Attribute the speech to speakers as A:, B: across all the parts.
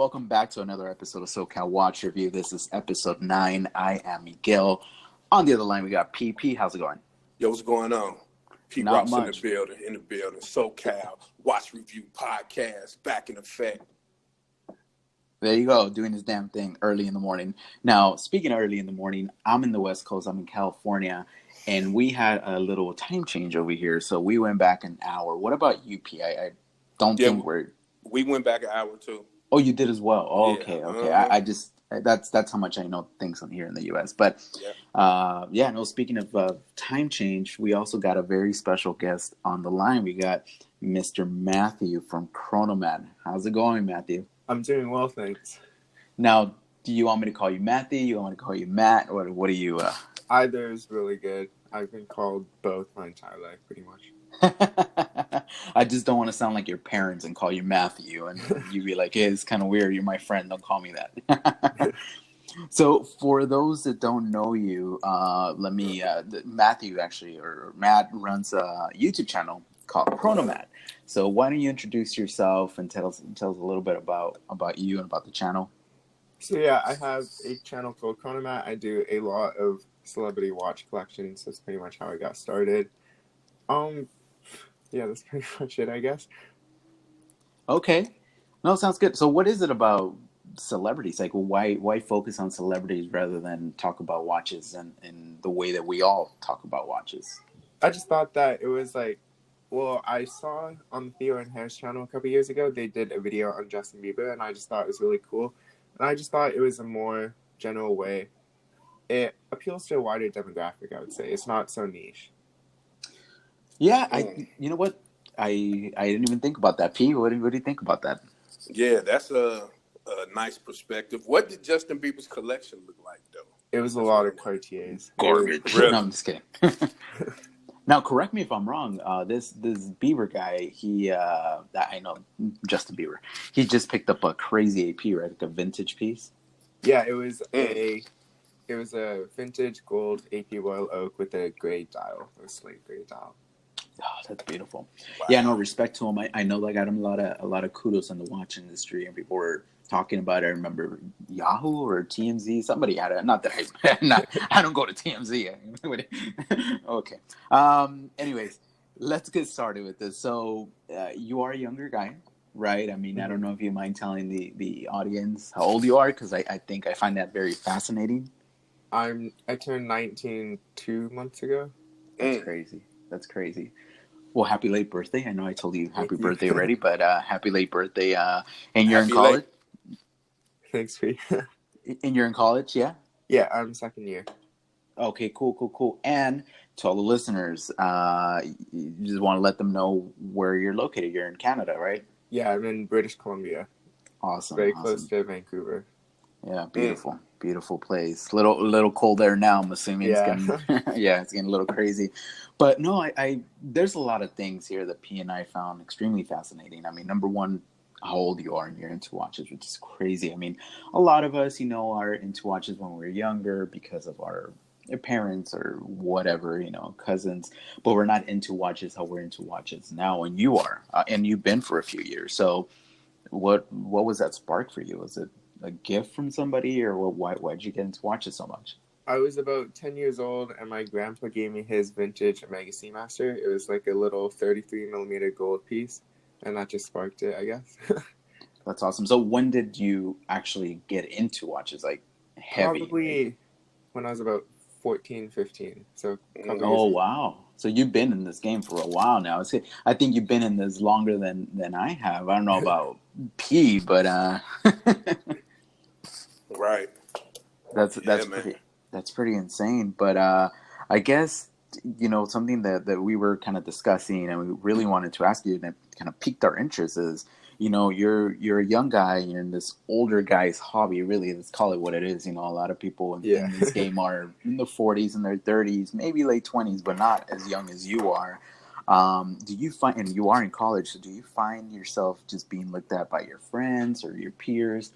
A: welcome back to another episode of SoCal Watch Review. This is episode 9. I am Miguel. On the other line, we got PP. How's it going?
B: Yo, what's going on? Pete
A: Not
B: Rock's
A: much.
B: in the building. SoCal Watch Review Podcast back in effect.
A: There you go, doing his damn thing early in the morning. Now, speaking of early in the morning, I'm in the West Coast. I'm in California, and we had a little time change over here, so we went back an hour. What about you, P? I don't think
B: we went back an hour too.
A: Oh, you did as well. Oh,
B: Yeah.
A: okay. I just that's how much I know things on here in the U.S. But speaking of time change, we also got a very special guest on the line. We got Mr. Matthew from Chronomatt. How's it going, Matthew?
C: I'm doing well, thanks.
A: Now, do you want me to call you Matthew? You want me to call you Matt? What do you?
C: Either is really good. I've been called both my entire life, pretty much.
A: I just don't want to sound like your parents and call you Matthew, and you be like, hey, it's kind of weird. You're my friend. Don't call me that. So for those that don't know you, Matthew actually, or Matt runs a YouTube channel called Chronomatt. So why don't you introduce yourself and tell us a little bit about you and about the channel?
C: So yeah, I have a channel called Chronomatt. I do a lot of celebrity watch collections. That's pretty much how I got started. Yeah, that's pretty much it, I guess.
A: Okay. No, sounds good. So what is it about celebrities? Like, why focus on celebrities rather than talk about watches and the way that we all talk about watches?
C: I just thought that it was like, well, I saw on Theo and Harris channel a couple years ago, they did a video on Justin Bieber, and I just thought it was really cool. And I just thought it was a more general way. It appeals to a wider demographic, I would say. It's not so niche.
A: Yeah, you know what? I didn't even think about that. P, what do you think about that?
B: Yeah, that's a nice perspective. What did Justin Bieber's collection look like, though?
C: It was a lot of Cartiers.
A: Garbage.
B: Really?
A: No, I'm just kidding. Now, correct me if I'm wrong. This Bieber guy, I know Justin Bieber. He just picked up a crazy AP, right? Like a vintage piece.
C: Yeah, it was a vintage gold AP Royal Oak with a gray dial, a slate gray dial.
A: Oh, that's beautiful.
B: Wow.
A: Yeah, no, respect to him. I know I got him a lot of kudos in the watch industry, and people were talking about it. I remember Yahoo or TMZ. Somebody had it. Not that I don't go to TMZ. Okay. Anyways, let's get started with this. So you are a younger guy, right? I mean, I don't know if you mind telling the audience how old you are, because I think I find that very fascinating.
C: I turned 19 2 months ago.
A: That's crazy. Well, happy late birthday. I know I told you happy birthday already, but happy late birthday. And you're in college?
C: Thanks, Pete.
A: And you're in college, yeah?
C: Yeah, I'm second year.
A: Okay, cool. And to all the listeners, you just want to let them know where you're located. You're in Canada, right?
C: Yeah, I'm in British Columbia.
A: Awesome.
C: Very close to Vancouver.
A: Yeah, beautiful place. Little cold there now, I'm assuming.
C: Yeah.
A: It's getting a little crazy. But no, I there's a lot of things here that P and I found extremely fascinating. I mean, number one, how old you are and you're into watches, which is crazy. I mean, a lot of us, are into watches when we were younger because of our parents or whatever, cousins. But we're not into watches how we're into watches now, and you are. And you've been for a few years. So what was that spark for you? Was it a gift from somebody, or why'd you get into watches so much?
C: I was about 10 years old, and my grandpa gave me his vintage Omega Seamaster. It was like a little 33 millimeter gold piece, and that just sparked it, I guess.
A: That's awesome. So when did you actually get into watches, like heavy?
C: Probably when I was about 14, 15. So
A: wow. So you've been in this game for a while now. I think you've been in this longer than I have. I don't know about P, but
B: right.
A: That's pretty insane. But I guess something that we were kind of discussing and we really wanted to ask you, and it kind of piqued our interest, is you're a young guy, you're in this older guy's hobby. Really, let's call it what it is. A lot of people in this game are in the 40s and their 30s, maybe late 20s, but not as young as you are. Do you find, and you are in college, so do you find yourself just being looked at by your friends or your peers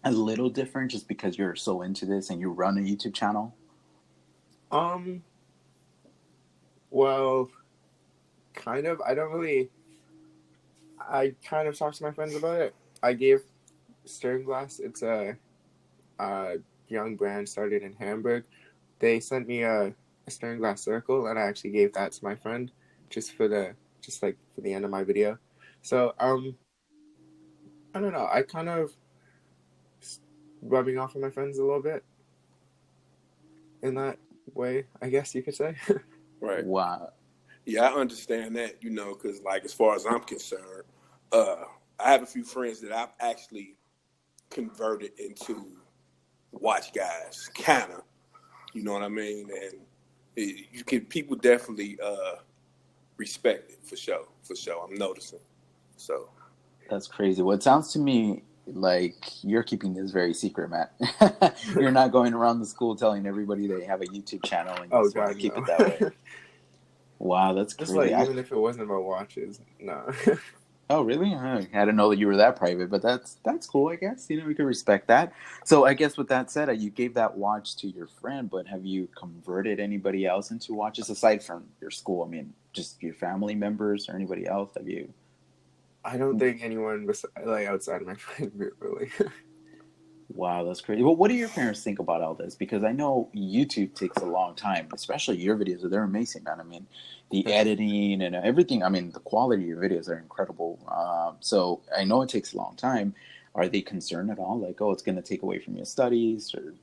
A: a little different just because you're so into this and you run a YouTube channel?
C: Well, kind of. I kind of talk to my friends about it. I gave Stern Glass. It's a young brand started in Hamburg. They sent me a Stern Glass circle, and I actually gave that to my friend just like for the end of my video. So I don't know. I kind of rubbing off on my friends a little bit in that way, I guess you could say.
B: Right.
A: Wow.
B: Yeah, I understand that, because, like, as far as I'm concerned, I have a few friends that I've actually converted into watch guys, kind of, you know what I mean? And people definitely respect it, for sure, I'm noticing, so.
A: That's crazy. Well, it sounds to me like you're keeping this very secret, Matt. You're not going around the school telling everybody they have a YouTube channel and you
C: Oh
A: just want to
C: God,
A: keep
C: no.
A: it that way. Wow, that's
C: Just
A: crazy.
C: like even if it wasn't about watches, no.
A: Oh, really? I didn't know that you were that private, but that's cool, I guess. We can respect that. So I guess with that said, you gave that watch to your friend, but have you converted anybody else into watches aside from your school? I mean, just your family members or anybody else? Have you?
C: I don't think anyone like outside of my friend group really.
A: Wow, that's crazy. Well, what do your parents think about all this? Because I know YouTube takes a long time, especially your videos. They're amazing, man. I mean, the editing and everything. I mean, the quality of your videos are incredible. So I know it takes a long time. Are they concerned at all? Like, oh, it's going to take away from your studies, or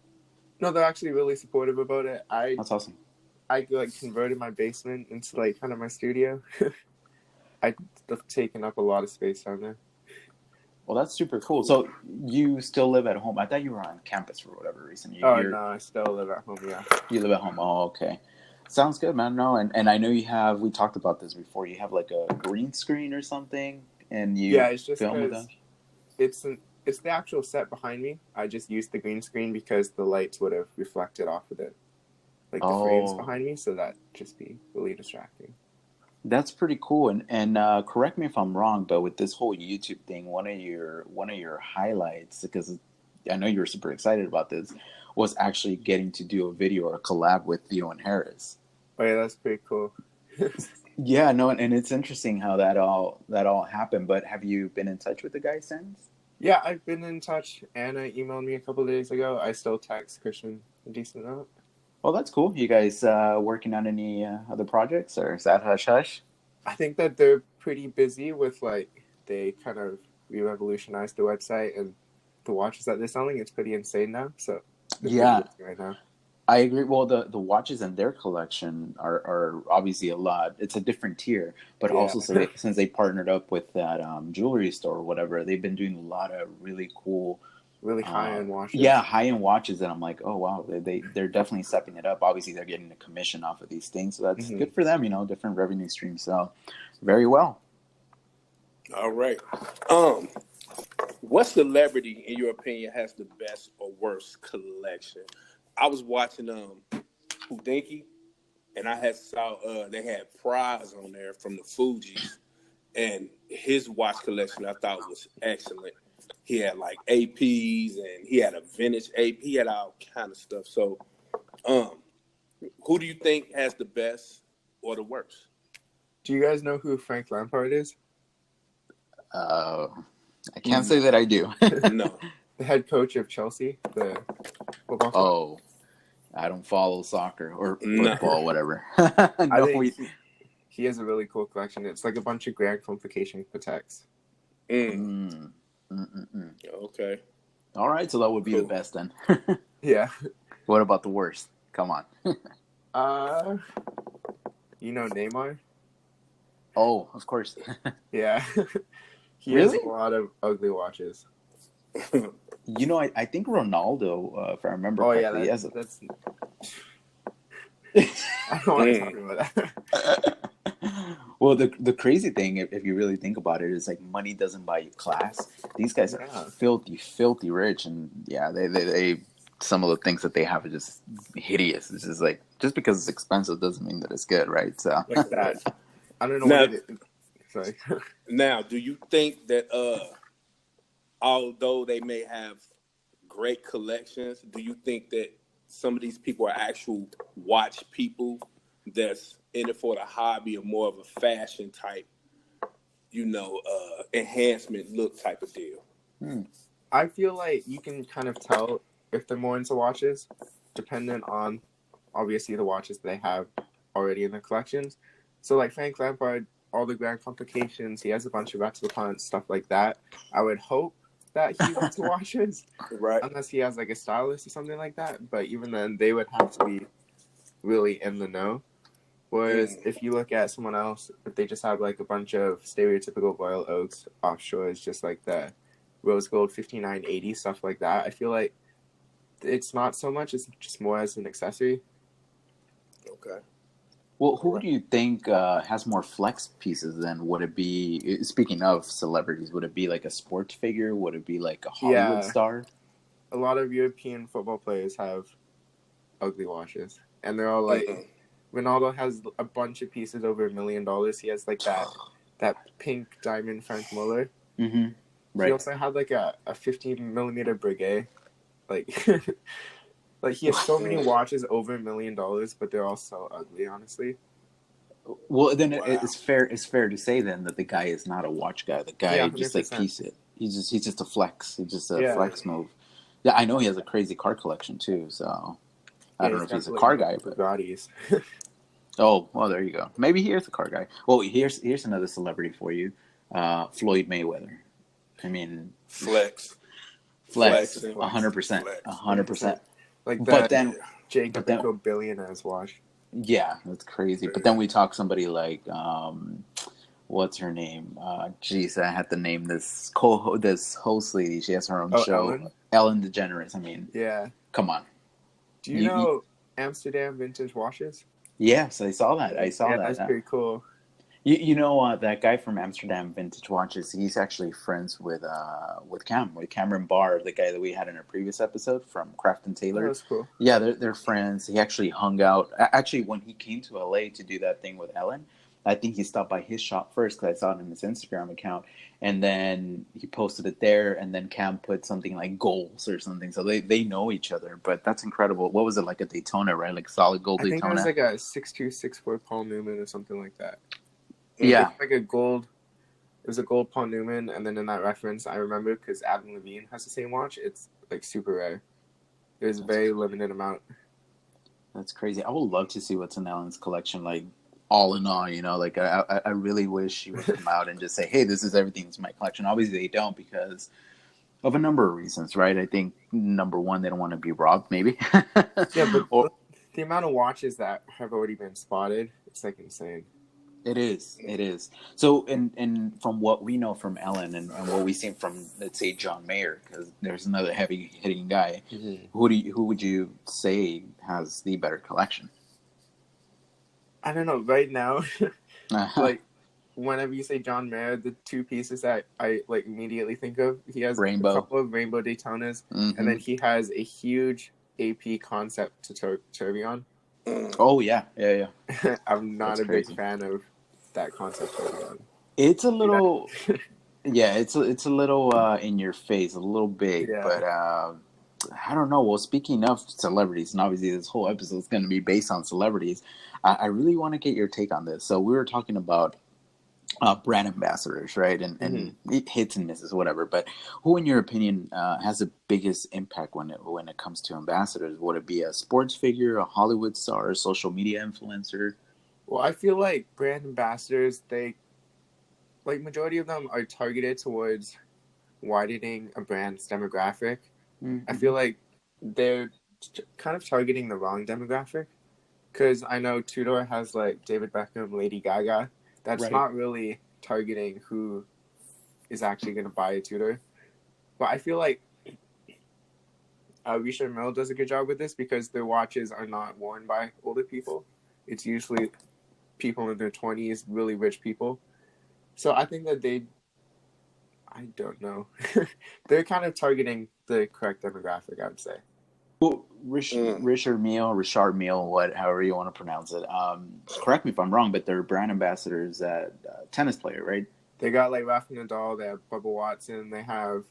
C: No, they're actually really supportive about it.
A: that's awesome.
C: I like converted my basement into like kind of my studio. I've taken up a lot of space down there.
A: Well, that's super cool.
B: Cool.
A: So you still live at home? I thought you were on campus for whatever reason.
C: Oh no, I still live at home. Yeah.
A: You live at home. Oh, okay. Sounds good, man. No, and I know you have. We talked about this before. You have like a green screen or something, and
C: Yeah,
A: you
C: it's just
A: film with that.
C: because it's the actual set behind me. I just used the green screen because the lights would have reflected off of it, like the frames
A: Oh,
C: behind me, so that just be really distracting.
A: that's pretty cool. And correct me if I'm wrong, but with this whole YouTube thing, one of your highlights, because I know you were super excited about this, was actually getting to do a video or a collab with Theo and Harris.
C: Oh yeah, that's pretty cool.
A: Yeah, no, and it's interesting how that all happened. But have you been in touch with the guy since?
C: Yeah, I've been in touch. Anna emailed me a couple of days ago. I still text Christian a decent amount.
A: Well, that's cool. You guys working on any other projects, or is that hush hush?
C: I think that they're pretty busy with like they kind of re-revolutionized the website and the watches that they're selling. It's pretty insane now. So they're pretty
A: Yeah,
C: busy right now.
A: I agree. Well, the watches in their collection are obviously a lot. It's a different tier, but
C: Yeah,
A: also since they partnered up with that jewelry store or whatever, they've been doing a lot of really cool,
C: really high-end
A: yeah,
C: watches.
A: high end watches. And I'm like, oh wow, they're definitely stepping it up. Obviously, they're getting a commission off of these things, so that's
C: Hmm.
A: good for them. Different revenue streams. So very well.
B: All right. What celebrity, in your opinion, has the best or worst collection? I was watching Houdinki, and I had saw they had prize on there from the Fugees, and his watch collection I thought was excellent. He had like APs, and he had a vintage AP. He had all kind of stuff. So, um, who do you think has the best or the worst?
C: Do you guys know who Frank Lampard is?
A: Uh, I can't say
B: No,
A: that I do.
B: no.
C: The head coach of Chelsea, the football club.
A: Oh, I don't follow soccer or
B: No.
A: football, whatever.
C: I
A: No,
C: think he has a really cool collection. It's like a bunch of Grand Complication Pateks.
B: Mm,
A: Mm,
B: okay.
A: all right, so that would be the
B: Cool.
A: best then.
C: Yeah.
A: What about the worst? Come on.
C: Uh, Neymar?
A: Oh, of course.
C: Yeah. He has
A: Really?
C: a lot of ugly watches.
A: I think Ronaldo, if I remember
C: Oh yeah,
A: correctly, has
C: that's.
A: a.
C: I don't want to talk about that.
A: Well, the crazy thing, if you really think about it, is like money doesn't buy you class. These guys are
C: Yeah.
A: filthy rich, and yeah, they some of the things that they have are just hideous. It's just like just because it's expensive doesn't mean that it's good, right? So
C: Like that. I don't know
B: Now,
C: what it is. Sorry.
B: now, do you think that although they may have great collections, do you think that some of these people are actual watch people that's in it for the hobby or more of a fashion type, enhancement look type of deal?
C: I feel like you can kind of tell if they're more into watches, dependent on obviously the watches they have already in their collections. So like Frank Lampard, all the grand complications, he has a bunch of replicants, stuff like that. I would hope that he's into watches,
B: Right.
C: unless he has like a stylist or something like that. But even then, they would have to be really in the know. Whereas if you look at someone else, if they just have like a bunch of stereotypical Royal Oaks offshores, just like the rose gold 5980 stuff like that, I feel like it's not so much. It's just more as an accessory.
B: Okay.
A: Well,
B: All
A: who
B: right.
A: do you think has more flex pieces then? Would it be, speaking of celebrities, would it be like a sports figure? Would it be like a Hollywood
C: Yeah,
A: star?
C: a lot of European football players have ugly watches, and they're all like
B: Mm-mm.
C: Ronaldo has a bunch of pieces over $1 million. He has like that pink diamond Frank Muller.
A: Mm-hmm.
C: He
A: Right.
C: also had like a 15 millimeter Breguet. Like like he has so many
B: Mm.
C: watches over $1 million, but they're all so ugly, honestly.
A: Well, then
B: Wow.
A: it's fair. It's fair to say then that the guy is not a watch guy. The
C: Yeah,
A: guy
C: hundred
A: just like
C: percent.
A: piece it. He's just a flex. He's just a
C: Yeah,
A: flex move. Yeah, I know he has a crazy car collection too. So I
C: yeah,
A: don't know
C: he's
A: if he's
C: got
A: a
C: like
A: car guy, but
C: Bugattis.
A: oh, well, there you go. Maybe he is a car guy. Well, here's another celebrity for you, Floyd Mayweather. I mean,
B: Flex.
A: flex,
C: Flex,
B: Flexing.
A: 100%,
B: Flex.
A: 100%.
C: 100%. Like
A: But
C: the
A: then,
B: Yeah.
C: Jacob
A: but
C: and
A: then,
C: Co billionaires watch.
A: yeah, that's crazy. But then
B: Yeah.
A: we talk somebody like, what's her name? Geez, I had to name this host lady. She has her own
C: Oh,
A: show,
C: Ellen.
A: Ellen DeGeneres. I mean,
C: Yeah.
A: come on.
C: Do you
A: You,
C: know Amsterdam vintage watches?
A: yes, I saw that. I saw
C: Yeah,
A: that.
C: that's pretty cool.
A: You know that guy from Amsterdam Vintage Watches. He's actually friends with Cameron Barr, the guy that we had in a previous episode from Craft and
C: Oh,
A: Taylor.
C: that's cool.
A: Yeah, they're friends. He actually hung out. Actually, when he came to LA to do that thing with Ellen, I think he stopped by his shop first because I saw it in his Instagram account, and then he posted it there. And then Cam put something like goals or something, so they know each other. But that's incredible. What was it like a Daytona, right? Like solid gold
C: I think it was
A: Daytona.
C: like a 6264 Paul Newman or something like that.
B: Mm.
A: Yeah,
C: It's like a gold. It was a gold Paul Newman, and then in that reference, I remember because Adam Levine has the same watch. It's like super rare. There's a
A: that's
C: very limited amount.
A: That's crazy. I would love to see what's in Ellen's collection, like all in all. Like I really wish she would come out and just say, "Hey, this is everything that's in my collection." Obviously, they don't because of a number of reasons, right? I think number one, they don't want to be robbed, maybe,
C: Yeah, but
A: or
C: the amount of watches that have already been spotted, it's like insane.
A: it is, it is. So, and from what we know from Ellen and what we see from, let's say, John Mayer, because there's another heavy hitting guy.
C: Mm-hmm.
A: Who would you say has the better collection?
C: I don't know. Right now,
A: Uh-huh.
C: like whenever you say John Mayer, the two pieces that I like immediately think of, he has a
A: Rainbow.
C: couple of rainbow Daytonas, and
A: Mm-hmm.
C: then he has a huge AP concept to Tourbillon.
B: Mm.
A: Oh yeah, yeah, yeah.
C: I'm not
A: That's
C: a big
A: crazy.
C: fan of that concept tourbillon.
A: It's a
C: See that?
A: little, yeah, it's a little in your face, a little big,
C: Yeah.
A: but I don't know. Well, speaking of celebrities, and obviously this whole episode is going to be based on celebrities, I really want to get your take on this. So we were talking about brand ambassadors, right?
C: Mm-hmm.
A: And it hits and misses, whatever. But who, in your opinion, has the biggest impact when it comes to ambassadors? Would it be a sports figure, a Hollywood star, a social media influencer?
C: Well, I feel like brand ambassadors, they like majority of them are targeted towards widening a brand's demographic. I
A: Mm-hmm.
C: feel like they're kind of targeting the wrong demographic because I know Tudor has like David Beckham, Lady Gaga. That's
A: Right.
C: not really targeting who is actually going to buy a Tudor. But I feel like Risha Mill does a good job with this because their watches are not worn by older people. It's usually people in their 20s, really rich people. So I think that I don't know. They're kind of targeting the correct demographic, I would say.
A: Well,
B: Mm.
A: Richard Mille, however you want to pronounce it. Correct me if I'm wrong, but they're brand ambassadors at tennis player, right?
C: They got like Rafa Nadal, they have Bubba Watson, they have,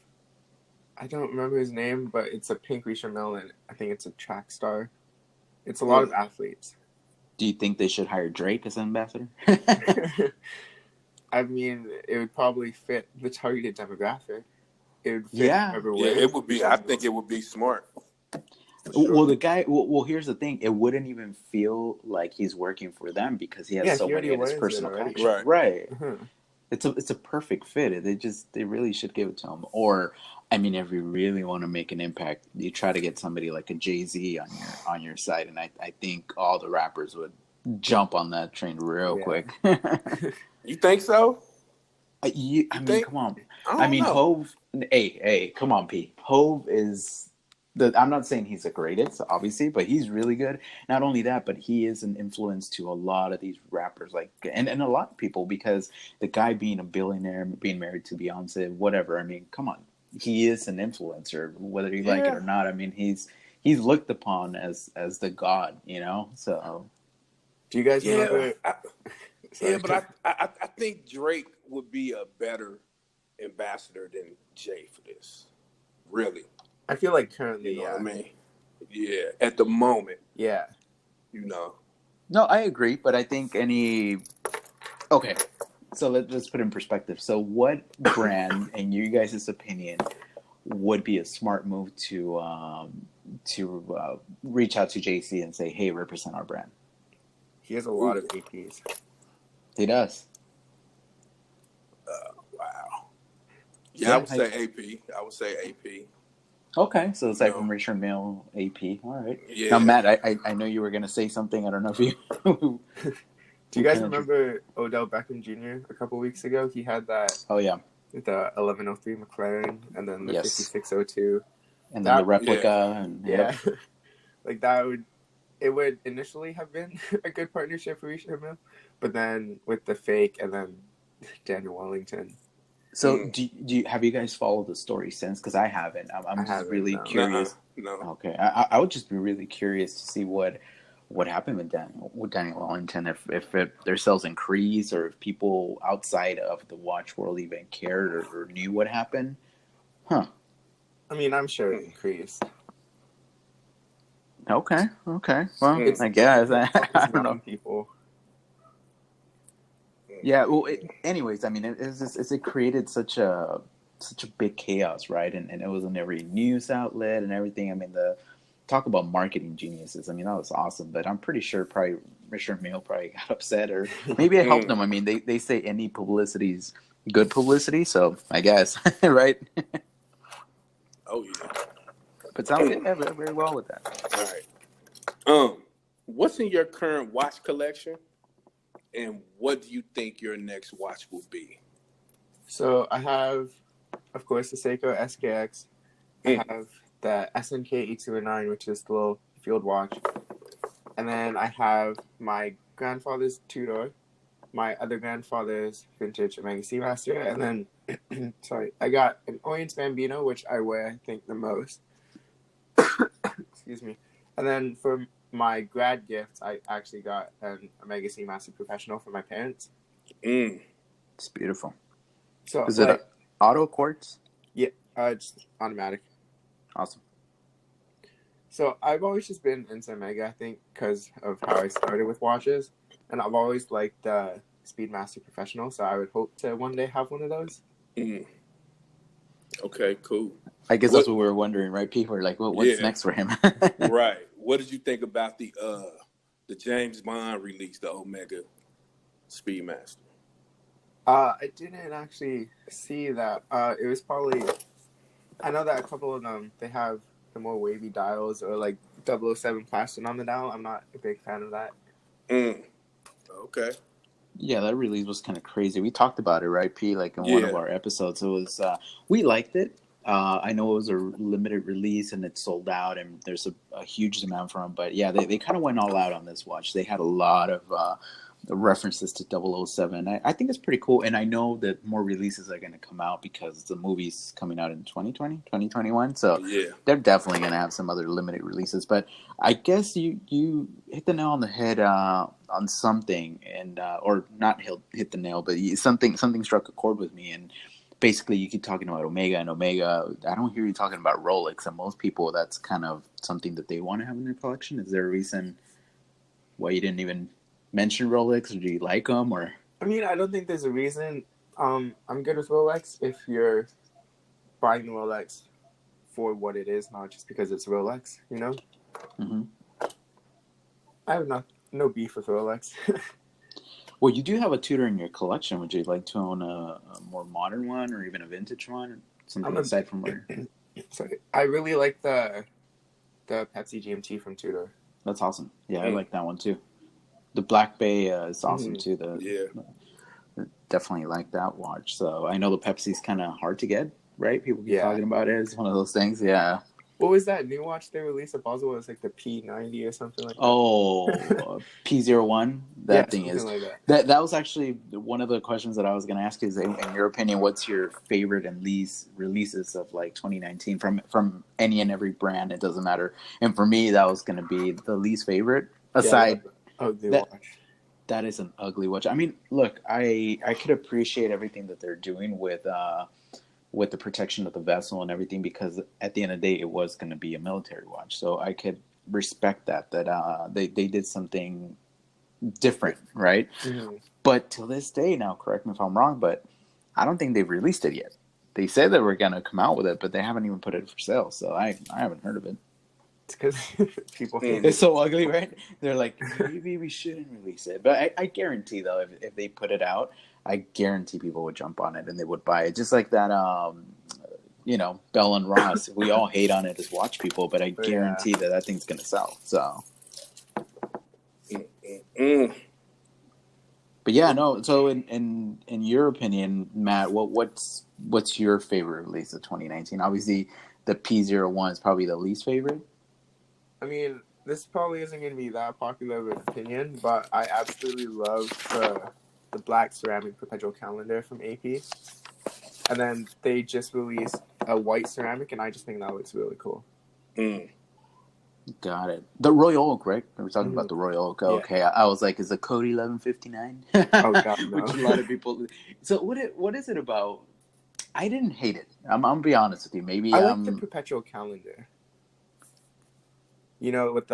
C: I don't remember his name, but it's a pink Risha Mill, and I think it's a track star. It's a lot of
B: Mm.
C: athletes.
A: Do you think they should hire Drake as ambassador?
C: I mean, it would probably fit the targeted demographic. it would fit
A: Yeah.
C: whoever
B: Yeah,
C: way.
B: it would be. I think it would be smart for
A: Well,
B: sure.
A: the guy. Well, here's the thing. It wouldn't even feel like he's working for them because he has
C: Yeah,
A: so
C: he
A: many
C: already
A: of his
C: wears it
A: personal
C: already.
A: collection.
B: Right.
A: Right.
C: Mhm.
A: It's a perfect fit. They really should give it to him. Or I mean, if you really want to make an impact, you try to get somebody like a Jay-Z on your side, and I think all the rappers would jump on that train real
C: Yeah.
A: quick.
B: You think so?
A: I
B: You
A: mean,
B: think?
A: come on.
B: I
A: I
B: don't
A: mean,
B: know.
A: Hove. Hey, come on, P. Hove is the. I'm not saying he's the greatest, obviously, but he's really good. Not only that, but he is an influence to a lot of these rappers, like and a lot of people because the guy being a billionaire, being married to Beyonce, whatever. I mean, come on, he is an influencer, whether you like it
B: Yeah.
A: or not. I mean, he's looked upon as the god, So
C: Do you guys
B: Yeah.
C: remember?
B: Yeah,
C: Sorry.
B: but I think Drake would be a better ambassador than Jay for this. Really.
C: I feel like
B: You
C: currently,
B: know what I
C: yeah,
B: mean? Yeah. At the moment,
C: yeah.
B: you know.
A: no, I agree, but I think any okay. So let's put it in perspective. So, what brand, in you guys' opinion, would be a smart move to reach out to JC and say, "Hey, represent our brand"?
C: He has a lot of
B: Ooh.
C: APs.
A: He does.
B: Wow. Yeah, I
A: Yeah.
B: would say AP. I would say AP.
A: Okay. So
B: You
A: aside
B: know.
A: from Richard Mill, AP. All right. Now,
B: Yeah.
A: Matt, I know you were gonna say something. I don't know if you
C: Do you
A: who
C: guys
A: can interest.
C: remember Odell Beckham Jr. a couple weeks ago? He had that
A: Oh yeah.
C: the 1103 McLaren and then the
A: Yes.
C: 5602.
A: And then the
C: That
B: Yeah.
A: replica, and
C: yeah,
A: yep.
C: like that would initially have been a good partnership for Richard Mille, but then with the fake and then Daniel Wellington,
A: So, have you guys followed the story since? Because I haven't.
C: I
A: I'm just
C: haven't
A: really
C: known.
B: Nuh-uh.
A: curious.
B: No.
A: Okay, I would just be really curious to see what happened with Daniel Wellington. If their sales increased, or if people outside of the watch world even cared or knew what happened. Huh.
C: I mean, I'm sure it increased.
A: Okay. Okay. Well,
B: Mm.
C: It's
A: I guess
C: always
A: I don't know.
C: known people.
A: Yeah. Well. Anyways, I mean, it created such a big chaos, right? And it was in every news outlet and everything. I mean, the talk about marketing geniuses. I mean, that was awesome. But I'm pretty sure probably Richard Mille probably got upset, or maybe it helped
B: Mm.
A: them. I mean, they say any publicity is good publicity, so I guess right.
B: Oh yeah.
A: But sounds good. Yeah, very, very well with that.
B: All right. What's in your current watch collection, and what do you think your next watch will be?
C: So I have, of course, the Seiko SKX. I
B: Mm.
C: have the SNK 8209, which is the little field watch. And then I have my grandfather's two-door, my other grandfather's vintage Omega Seamaster, and then, sorry, I got an Orient's Bambino, which I wear, I think, the most. Excuse me. And then for my grad gifts, I actually got an Omega Seamaster Professional for my parents.
B: Mm.
A: It's beautiful.
C: So,
A: Is it
C: like,
A: a auto quartz?
C: yeah, it's automatic.
A: Awesome.
C: So I've always just been into Omega, I think, because of how I started with watches, and I've always liked the Speedmaster Professional. So I would hope to one day have one of those.
B: Mm. Okay, cool.
A: I guess that's
B: What?
A: what we were wondering, right? People are like, well, what's
B: Yeah,
A: next for him?
B: right. What did you think about the James Bond release, the Omega Speedmaster?
C: I didn't actually see that. It was probably, I know that a couple of them, they have the more wavy dials or like 007 plastic on the dial. I'm not a big fan of that.
B: Mm. Okay.
A: Yeah, that release was kind of crazy. We talked about it, right, P? Like in one of
B: Yeah.
A: our episodes. It was we liked it. I know it was a limited release and it sold out, and there's a huge demand for them. But yeah, they kind of went all out on this watch. They had a lot of references to 007. I think it's pretty cool, and I know that more releases are going to come out because the movie's coming out in 2020, 2021. So
B: Yeah.
A: they're definitely going to have some other limited releases. But I guess you hit the nail on the head on something, and or not hit the nail, but something struck a chord with me. And basically, you keep talking about Omega and Omega. I don't hear you talking about Rolex, and most people, that's kind of something that they want to have in their collection. Is there a reason why you didn't even mention Rolex, or do you like them, or?
C: I mean, I don't think there's a reason. I'm good with Rolex if you're buying the Rolex for what it is, not just because it's Rolex. You know,
A: Mm-hmm.
C: I have no beef with Rolex.
A: Well, you do have a Tudor in your collection. Would you like to own a more modern one or even a vintage one?
C: I'm
A: Something
C: a
A: aside from where...
C: sorry. I really like the Pepsi GMT from Tudor.
A: That's awesome. Yeah, I
B: Mm.
A: like that one too. The Black Bay is awesome
C: Hmm.
A: too.
B: Yeah.
A: Definitely like that watch. So I know the Pepsi's kind of hard to get, right? People keep
C: Yeah.
A: talking about it. It's one of those things. Yeah.
C: What was that new watch they released at Basel? It was like the P90 or something like that.
A: Oh, P01.
C: Yeah,
A: That thing
C: something
A: is
C: like that.
A: that was actually one of the questions that I was going to ask. Is in your opinion, what's your favorite and least releases of like 2019 from any and every brand? It doesn't matter. And for me, that was going to be the least favorite.
C: Yeah, that was
A: Aside
C: an ugly
A: that
C: watch.
A: that is an ugly watch. I mean, look, I could appreciate everything that they're doing with the protection of the vessel and everything, because at the end of the day, it was going to be a military watch. So I could respect that they did something different, right?
C: Mm-hmm.
A: But till this day, now correct me if I'm wrong, but I don't think they've released it yet. They said they were going to come out with it, but they haven't even put it for sale. So I haven't heard of it.
C: It's because people hate
A: It's
C: it.
A: so ugly, right? They're like, maybe we shouldn't release it. But I guarantee, though, if they put it out, I guarantee people would jump on it and they would buy it. Just like that, Bell and Ross. We all hate on it as watch people, but I
C: But yeah,
A: guarantee that thing's going to sell. So,
B: Mm.
A: but yeah, no. So in your opinion, Matt, what's your favorite release of 2019? Obviously, the P01 is probably the least favorite.
C: I mean, this probably isn't going to be that popular of an opinion, but I absolutely love the black ceramic perpetual calendar from AP. And then they just released a white ceramic, and I just think that looks really cool.
B: Mm.
A: Got it. The Royal Oak, right? We were talking
C: Mm-hmm.
A: about the Royal Oak.
C: Yeah.
A: Okay, I was like, is it Code 1159?
C: Oh God, no.
A: Which a lot of people. So what is it about? I didn't hate it. I'm gonna be honest with you. Maybe
C: I like the perpetual calendar. You know, with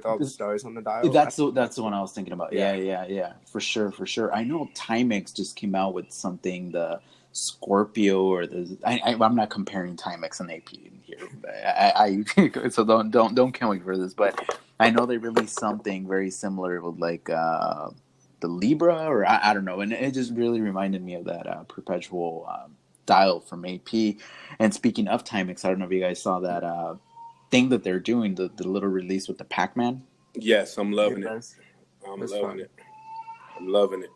C: all the stars on the dial.
A: that's the one I was thinking about.
C: Yeah.
A: Yeah. For sure. I know Timex just came out with something, the Scorpio or I'm not comparing Timex and AP in here. I so don't kill me for this, but I know they released something very similar with like the Libra, or I don't know, and it just really reminded me of that perpetual dial from AP. And speaking of Timex, I don't know if you guys saw that thing that they're doing, the little release with the Pac-Man.
B: Yes, I'm loving it.
C: That's
B: I'm
C: fun.
B: loving it. I'm loving it.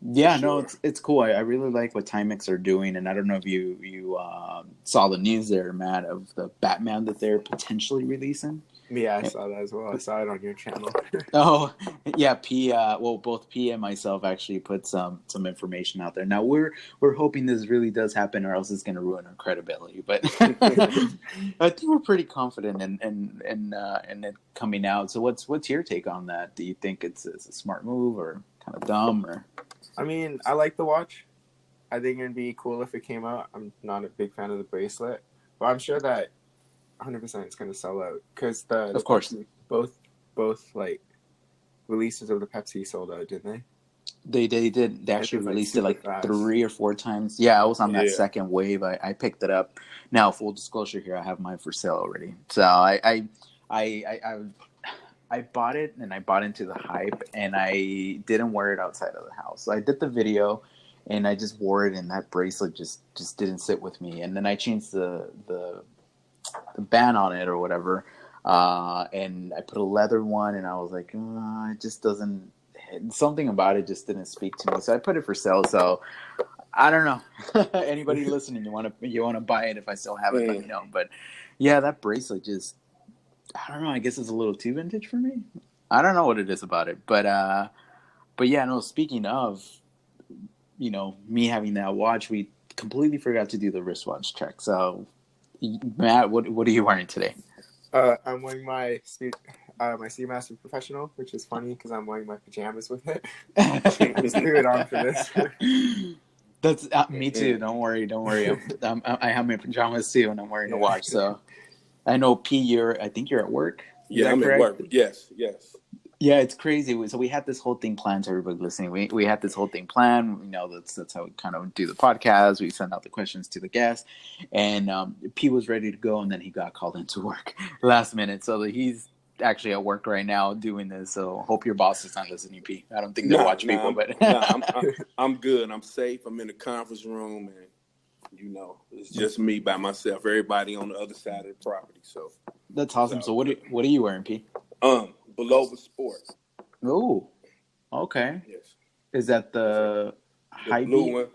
A: Yeah,
B: For
A: no,
B: sure.
A: it's cool. I really like what Timex are doing, and I don't know if you saw the news there, Matt, of the Batman that they're potentially releasing.
C: Yeah, I saw that as well. I saw it on your channel.
A: Oh, yeah, both P and myself actually put some information out there. Now we're hoping this really does happen, or else it's going to ruin our credibility. But I think we're pretty confident in it coming out. So what's your take on that? Do you think it's a smart move or kind of dumb or?
C: I mean, I like the watch. I think it'd be cool if it came out. I'm not a big fan of the bracelet, but I'm sure that 100% it's going to sell out because the
A: Of course.
C: Pepsi, both like releases of the Pepsi sold out, didn't they?
A: They did. They
C: And
A: actually
C: it was like
A: released it
C: super
A: like
C: fast.
A: 3 or 4 times. Yeah, I was on that
B: Yeah.
A: second wave. I picked it up. Now, full disclosure here, I have mine for sale already. So I bought it, and I bought into the hype, and I didn't wear it outside of the house. So I did the video, and I just wore it, and that bracelet just didn't sit with me. And then I changed the band on it or whatever, and I put a leather one, and I was like, it just doesn't. Something about it just didn't speak to me. So I put it for sale. So I don't know. Anybody listening, you want to buy it? If I still have it, let me know. But yeah, that bracelet just. I don't know. I guess it's a little too vintage for me. I don't know what it is about it, but yeah. No. Speaking of, me having that watch, we completely forgot to do the wristwatch check. So, Matt, what are you wearing today?
C: I'm wearing my Seamaster Professional, which is funny because I'm wearing my pajamas with it. I just threw it on for this.
A: That's me too. Don't worry. I have my pajamas too, and I'm wearing a watch. So I know P. I think you're at work. Is
B: Yeah,
A: that
B: I'm
A: correct?
B: at work. Yes.
A: Yeah, it's crazy. So we had this whole thing planned. To everybody listening, we had this whole thing planned. You know, that's how we kind of do the podcast. We send out the questions to the guests, and P was ready to go, and then he got called into work last minute. So he's actually at work right now doing this. So hope your boss is not listening, P. I don't think they
B: Nah,
A: watch
B: nah,
A: people,
B: I'm,
A: but
B: nah, I'm good. I'm safe. I'm in the conference room, and it's just me by myself. Everybody on the other side of the property, so
A: that's
B: it's
A: awesome.
B: all
A: So
B: good.
A: what are you wearing, P?
B: Bulova Sport.
A: Oh, okay.
B: Yes,
A: Is that
B: yes, sir.
A: the
B: The
A: high
B: blue
A: beat
B: one,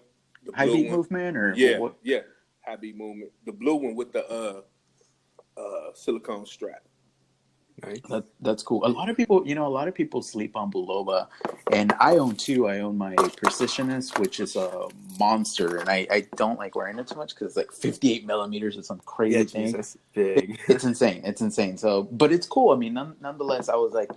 B: the
A: high
B: blue
A: beat
B: one.
A: movement or
B: Yeah,
A: what?
B: yeah. Happy movement. The blue one with the silicone strap.
C: Nice.
A: That's cool. A lot of people, a lot of people sleep on Bulova, and I own two. I own my Precisionist, which is a monster, and I don't like wearing it too much because it's like 58 millimeters or some
C: Yeah,
A: crazy thing.
C: Jesus, big.
A: It's insane. It's insane. So, but it's cool. I mean, nonetheless, I was like,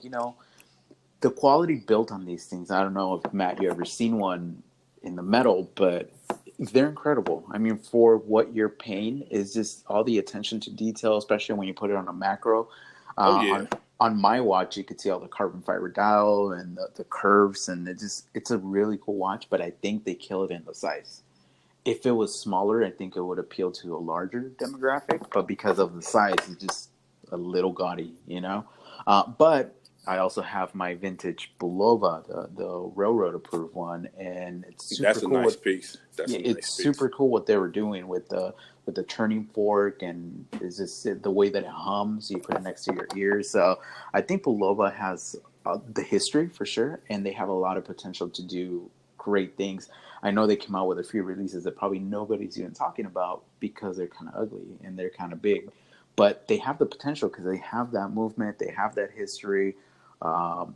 A: the quality built on these things. I don't know if Matt, you ever seen one in the metal, but they're incredible. I mean, for what you're paying is just all the attention to detail, especially when you put it on a macro.
B: Oh
A: Uh,
B: yeah.
A: on on my watch, you could see all the carbon fiber dial and the curves, and it's a really cool watch. But I think they kill it in the size. If it was smaller, I think it would appeal to a larger demographic. But because of the size, it's just a little gaudy. But I also have my vintage Bulova, the railroad approved one, and it's super
B: That's a
A: cool.
B: nice piece. That's
A: Yeah,
B: a
A: it's
B: nice piece.
A: super cool what they were doing with the turning fork, and is this the way that it hums. You put it next to your ears. So I think Bulova has the history for sure, and they have a lot of potential to do great things. I know they came out with a few releases that probably nobody's even talking about because they're kind of ugly and they're kind of big, but they have the potential because they have that movement, they have that history.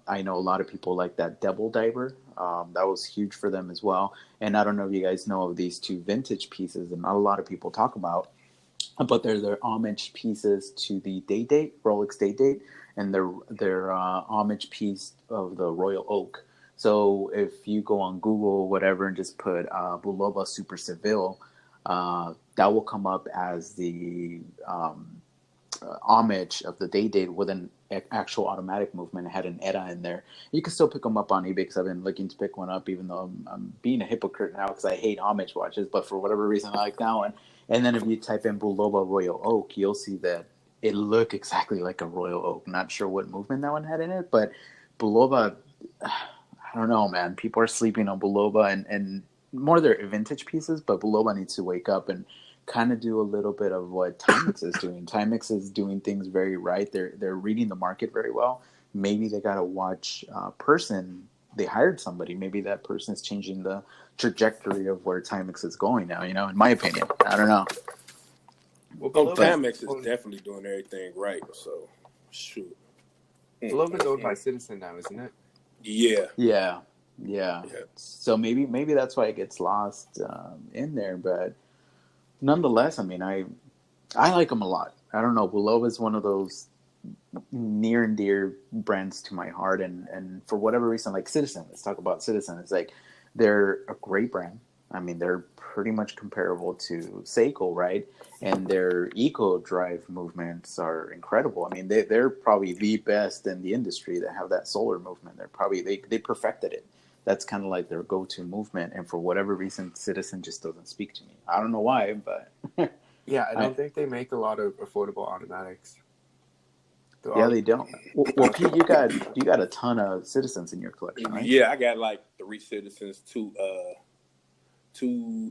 A: I know a lot of people like that Devil Diver. That was huge for them as well. And I don't know if you guys know of these two vintage pieces that not a lot of people talk about, but they're their homage pieces to the Day Date, Rolex Day Date, and their homage piece of the Royal Oak. So if you go on Google, whatever, and just put Bulova Super Seville, that will come up as the homage of the Day Date with an actual automatic movement. It had an ETA in there. You can still pick them up on eBay because I've been looking to pick one up, even though I'm being a hypocrite now because I hate homage watches, but for whatever reason I like that one. And then if you type in Bulova Royal Oak, you'll see that it looked exactly like a Royal Oak. Not sure what movement that one had in it, but Bulova, I don't know, man. People are sleeping on Bulova and more their vintage pieces, but Bulova needs to wake up and kind of do a little bit of what Timex is doing. Timex is doing things very right. They're reading the market very well. Maybe they got to watch person. They hired somebody. Maybe that person is changing the trajectory of where Timex is going now. In my opinion, I don't know.
C: Well,
B: Oh,
C: Bulova's
B: Timex is
C: owned,
B: definitely doing everything right. So, shoot.
C: Bulova's owned by Citizen now, isn't it?
B: Yeah,
A: Yeah, yeah.
B: yeah.
A: So maybe that's why it gets lost in there. But nonetheless, I mean, I like them a lot. I don't know. Bulova is one of those near and dear brands to my heart, and for whatever reason, like Citizen. Let's talk about Citizen. It's like they're a great brand. I mean, they're pretty much comparable to Seiko, right? And their eco drive movements are incredible. I mean, they're probably the best in the industry that have that solar movement. They perfected it. That's kind of like their go-to movement. And for whatever reason, Citizen just doesn't speak to me. I don't know why, but
C: Yeah, I
A: I
C: don't think they make a lot of affordable automatics. They're
A: yeah,
C: all
A: they don't. Well, Pete, you got a ton of Citizens in your collection, right?
B: Yeah, I got like 3 Citizens, two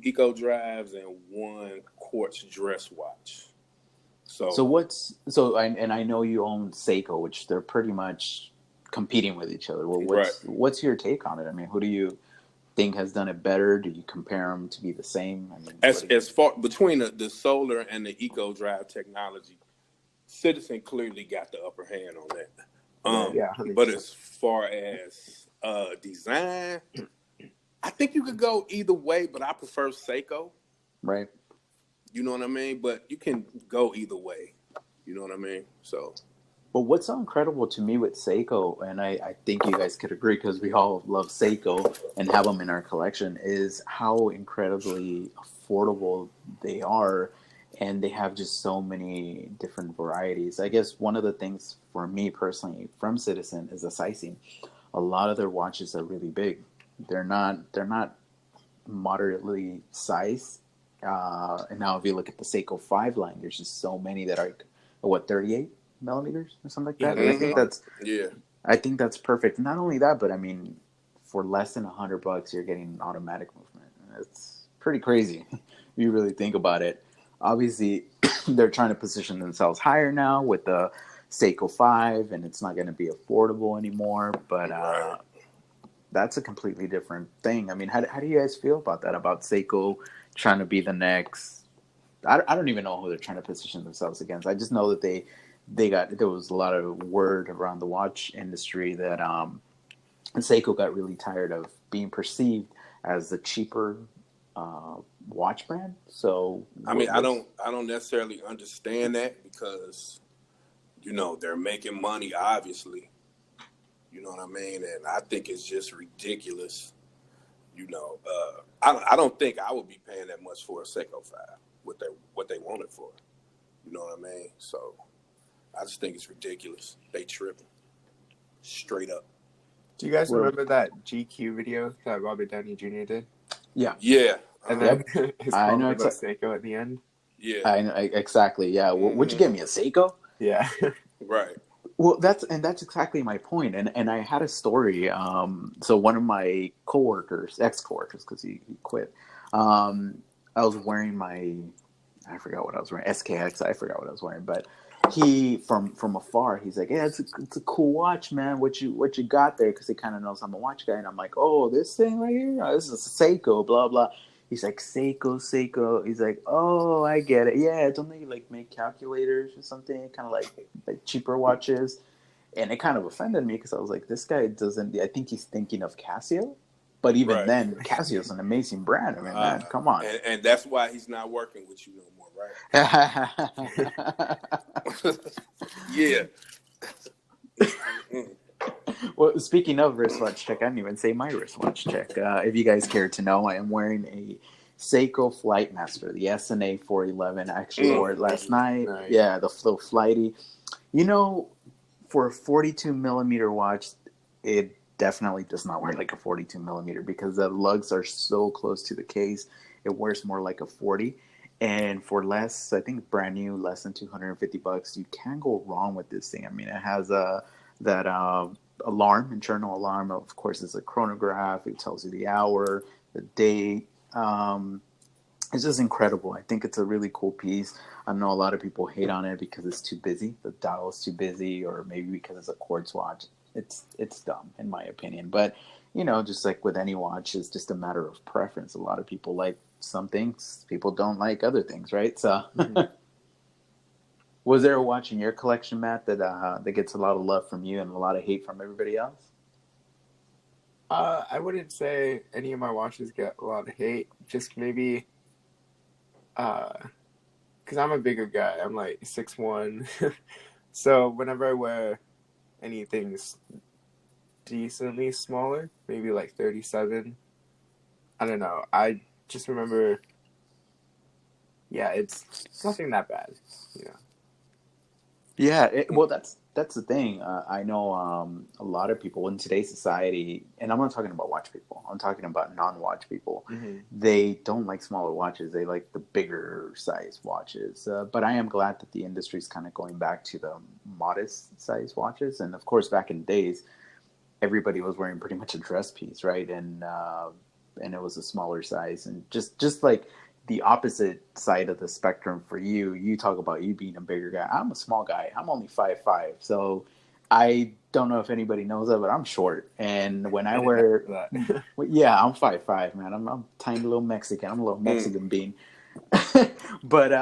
B: Eco Drives, and one Quartz dress watch.
A: So
B: So,
A: and I know you own Seiko, which they're pretty much competing with each other. Well,
B: right.
A: what's your take on it? I mean, who do you think has done it better? Do you compare them to be the same? I mean, what
B: As
A: do you?
B: as far between the solar and the Eco Drive technology, Citizen clearly got the upper hand on that.
A: Right,
C: yeah,
B: But
C: 100%.
B: as far as design, I think you could go either way, but I prefer Seiko.
A: right.
B: You know what I mean? But you can go either way. You know what I mean? So
A: But what's so incredible to me with Seiko, and I think you guys could agree because we all love Seiko and have them in our collection, is how incredibly affordable they are. And they have just so many different varieties. I guess one of the things for me personally from Citizen is the sizing. A lot of their watches are really big. They're not moderately sized. And now if you look at the Seiko 5 line, there's just so many that are what 38 millimeters or something like that. And
B: Yeah.
A: I think that's perfect. Not only that, but I mean, for less than $100, you're getting an automatic movement. It's pretty crazy if you really think about it. Obviously, they're trying to position themselves higher now with the Seiko 5, and it's not going to be affordable anymore. But
B: Right.
A: that's a completely different thing. I mean, how do you guys feel about that? About Seiko trying to be the next? I don't even know who they're trying to position themselves against. I just know that there was a lot of word around the watch industry that Seiko got really tired of being perceived as the cheaper watch brand. So
B: I mean, I don't necessarily understand that because they're making money, obviously. You know what I mean? And I think it's just ridiculous. I don't think I would be paying that much for a Seiko 5. What they want it for. You know what I mean? So I just think it's ridiculous. They tripping straight up.
C: Do you guys
A: We're-
C: remember that GQ video that Robert Downey Jr. did?
A: yeah,
B: Yeah.
C: And
A: Yep.
C: then his
A: I know
C: comment about Seiko at the end?
B: Yeah.
A: I know exactly. Yeah, would you get me a Seiko?
C: Yeah.
B: Right.
A: Well, that's exactly my point. And I had a story. So one of my coworkers, ex-coworkers, because he quit. I was wearing I forgot what I was wearing, SKX. I forgot what I was wearing, but he from afar, he's like, "Yeah, it's a cool watch, man. What you got there?" Because he kind of knows I'm a watch guy, and I'm like, "Oh, this thing right here, this is a Seiko, blah blah." He's like, Seiko. He's like, "Oh, I get it. Yeah, don't they like make calculators or something, kind of like cheaper watches?" And it kind of offended me because I was like, "This guy doesn't. I think he's thinking of Casio." But even
B: Right.
A: then, Casio's an amazing brand. I mean, man, come on.
B: And that's why he's not working with you no more, right? Yeah.
A: Well, speaking of wristwatch check, I didn't even say my wristwatch check. If you guys care to know, I am wearing a Seiko Flightmaster, the SNA 411. I actually wore it last night.
C: Nice.
A: Yeah, the Flow Flighty. For a 42 millimeter watch, it definitely does not wear like a 42 millimeter because the lugs are so close to the case. It wears more like a 40. And for less, I think brand new, less than $250, you can't go wrong with this thing. I mean, it has that alarm, internal alarm. Of course, it's a chronograph. It tells you the hour, the date. It's just incredible. I think it's a really cool piece. I know a lot of people hate on it because it's too busy. The dial is too busy, or maybe because it's a quartz watch. It's dumb in my opinion. But just like with any watch, it's just a matter of preference. A lot of people like some things, people don't like other things, right? So, was there a watch in your collection, Matt, that gets a lot of love from you and a lot of hate from everybody else?
C: I wouldn't say any of my watches get a lot of hate. Just maybe, because I'm a bigger guy. I'm like 6'1". So whenever I wear anything decently smaller, maybe like 37, I don't know. I just remember, yeah, it's nothing that bad,
A: Yeah, well, that's the thing. I know a lot of people in today's society, and I'm not talking about watch people. I'm talking about non-watch people.
C: Mm-hmm.
A: They don't like smaller watches. They like the bigger size watches. But I am glad that the industry is kind of going back to the modest size watches. And of course, back in the days, everybody was wearing pretty much a dress piece, right? And it was a smaller size, and just like the opposite side of the spectrum for you. You talk about you being a bigger guy. I'm a small guy. I'm only 5'5", so I don't know if anybody knows that, but I'm short. And when I wear,
C: that.
A: yeah, I'm 5'5", man. I'm a tiny little Mexican. I'm a little Mexican bean. But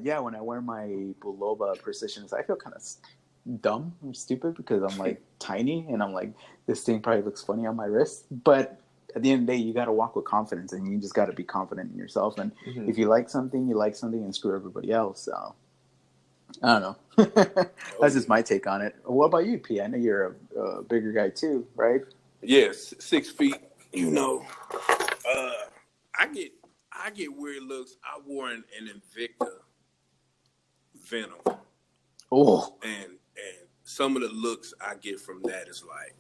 A: yeah, when I wear my Bulova Precisions, I feel kind of dumb and stupid because I'm like tiny and I'm like, this thing probably looks funny on my wrist. But at the end of the day, you got to walk with confidence and you just got to be confident in yourself. And if you like something, and screw everybody else. So I don't know. That's just my take on it. What about you, P? I know you're a bigger guy too, right?
B: Yes, 6 feet. I get weird looks. I wore an Invicta Venom,
A: Oh,
B: and some of the looks I get from that is like,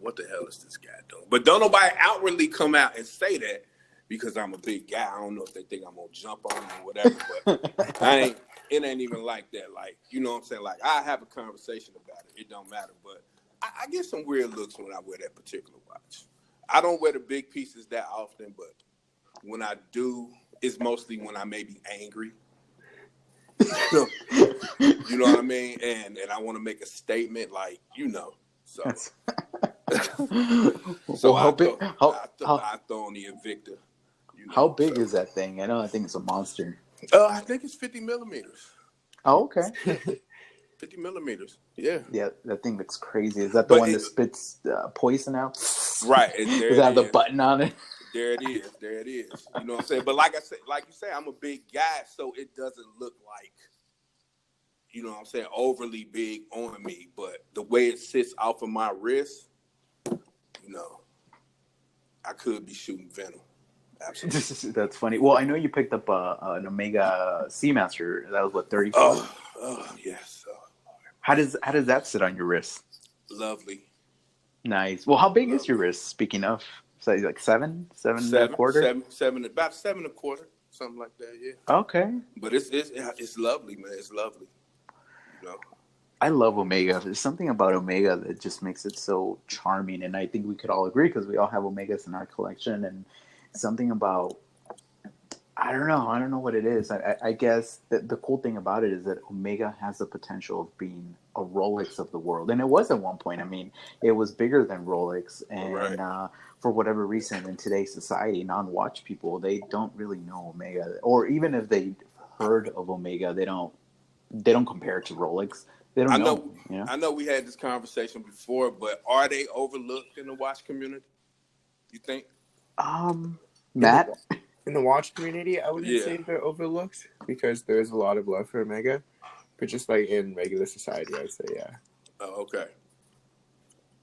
B: what the hell is this guy doing? But don't nobody outwardly come out and say that because I'm a big guy. I don't know if they think I'm gonna jump on them or whatever, but it ain't even like that. Like, you know what I'm saying? Like, I have a conversation about it. It don't matter. But I get some weird looks when I wear that particular watch. I don't wear the big pieces that often, but when I do, it's mostly when I may be angry. You know what I mean? And I want to make a statement, like, you know. So, so
A: Well, how big?
B: I throw on the Invicta. You
A: How
B: know,
A: big
B: so.
A: is that thing? I know. I think it's a monster.
B: I think it's 50 millimeters.
A: Oh, okay.
B: 50 millimeters. Yeah.
A: Yeah, that thing looks crazy. Is that the
B: But
A: one that spits poison out?
B: right, there
A: Does it
B: it
A: have the
B: is.
A: button on it?
B: There it is. There it is. You know what I'm saying? But like you say, I'm a big guy, so it doesn't look like, you know what I'm saying, overly big on me. But the way it sits off of my wrist, you know, I could be shooting venom. Absolutely.
A: That's funny. Well, I know you picked up an Omega Seamaster. That was what, 34?
B: Yes.
A: How does that sit on your wrist?
B: Lovely.
A: Nice. Well, how big is your
B: Lovely.
A: wrist? Speaking of, say like seven and a
B: Seven,
A: quarter.
B: about 7.25, something like that. Yeah.
A: Okay.
B: But it's lovely, man. It's lovely. You know.
A: I love Omega. There's something about Omega that just makes it so charming, and I think we could all agree because we all have Omegas in our collection. And something about, I don't know. I don't know what it is. I guess the cool thing about it is that Omega has the potential of being a Rolex of the world, and it was at one point. I mean, it was bigger than Rolex, and
B: Right.
A: for whatever reason, in today's society, non-watch people, they don't really know Omega, or even if they heard of Omega, they don't compare it to Rolex. They don't
B: I
A: know.
B: know.
A: You know.
B: I know we had this conversation before, but are they overlooked in the watch community? You think?
C: In the
A: Matt.
C: in the watch community, I wouldn't
B: Yeah.
C: say they're overlooked because there's a lot of love for Omega, but just like in regular society, I'd say yeah.
B: Oh, okay.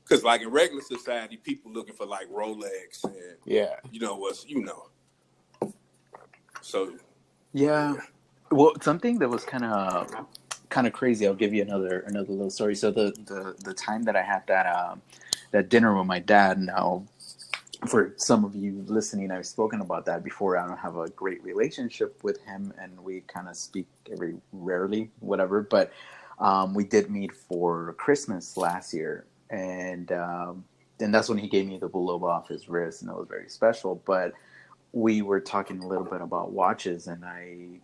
B: Because like in regular society, people looking for like Rolex and
C: Yeah.
B: you know what's So
A: Yeah.
B: yeah.
A: Well, something that was kind of crazy. I'll give you another little story. So the time that I had that dinner with my dad. Now, for some of you listening, I've spoken about that before. I don't have a great relationship with him, and we kind of speak very rarely, whatever. But we did meet for Christmas last year, and that's when he gave me the Bulova off his wrist, and it was very special. But we were talking a little bit about watches, and I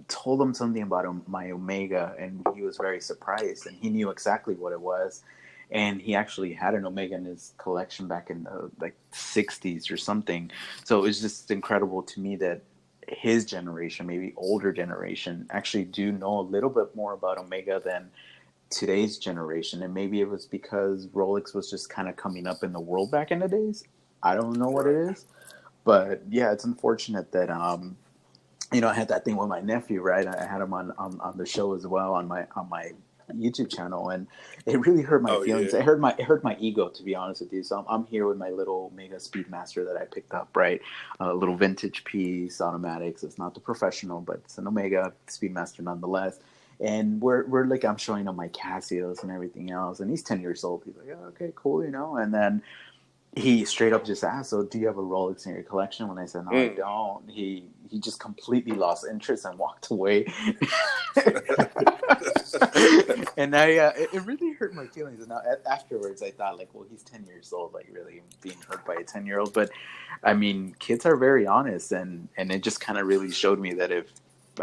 A: told him something about my Omega, and he was very surprised, and he knew exactly what it was. And he actually had an Omega in his collection back in the like 60s or something. So it was just incredible to me that his generation, maybe older generation, actually do know a little bit more about Omega than today's generation. And maybe it was because Rolex was just kind of coming up in the world back in the days. I don't know what it
B: Right.
A: is, but yeah, it's unfortunate that I had that thing with my nephew, right? I had him on the show as well on my YouTube channel, and it really hurt my
B: Oh
A: feelings.
B: yeah.
A: It hurt my ego, to be honest with you. So I'm here with my little Mega Speedmaster that I picked up, right? A little vintage piece, automatics. It's not the professional, but it's an Omega Speedmaster nonetheless. And we're like, I'm showing him my Casios and everything else, and he's 10 years old. He's like, oh, okay, cool, and then he straight up just asked, "So, do you have a Rolex in your collection?" When I said, "No, I don't," he just completely lost interest and walked away. And it really hurt my feelings. And now afterwards, I thought, like, well, he's 10 years old, like, really being hurt by a 10-year-old. But I mean, kids are very honest, and it just kind of really showed me that if,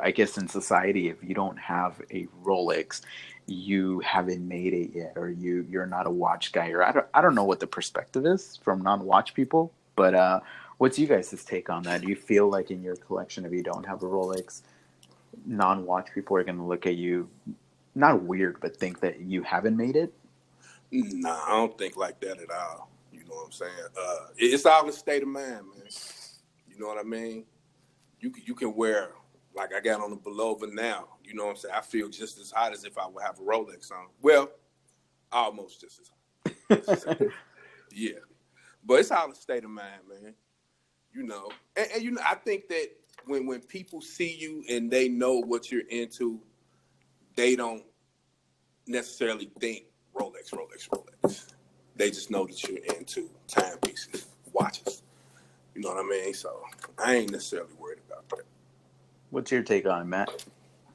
A: I guess, in society, if you don't have a Rolex, you haven't made it yet, or you're not a watch guy, or I don't know what the perspective is from non-watch people, but what's you guys' take on that? Do you feel like in your collection, if you don't have a Rolex, non-watch people are going to look at you not weird, but think that you haven't made it?
B: Nah, I don't think like that at all. You know what I'm saying? It's all in state of mind, man. You know what I mean? You can wear, like I got on the Bulova now. You know what I'm saying? I feel just as hot as if I would have a Rolex on. Well, almost just as hot. Yeah, but it's all in state of mind, man. You know, and I think that when people see you and they know what you're into, they don't necessarily think Rolex, Rolex, Rolex. They just know that you're into timepieces, watches. You know what I mean? So I ain't necessarily worried about that.
A: What's your take on it, Matt?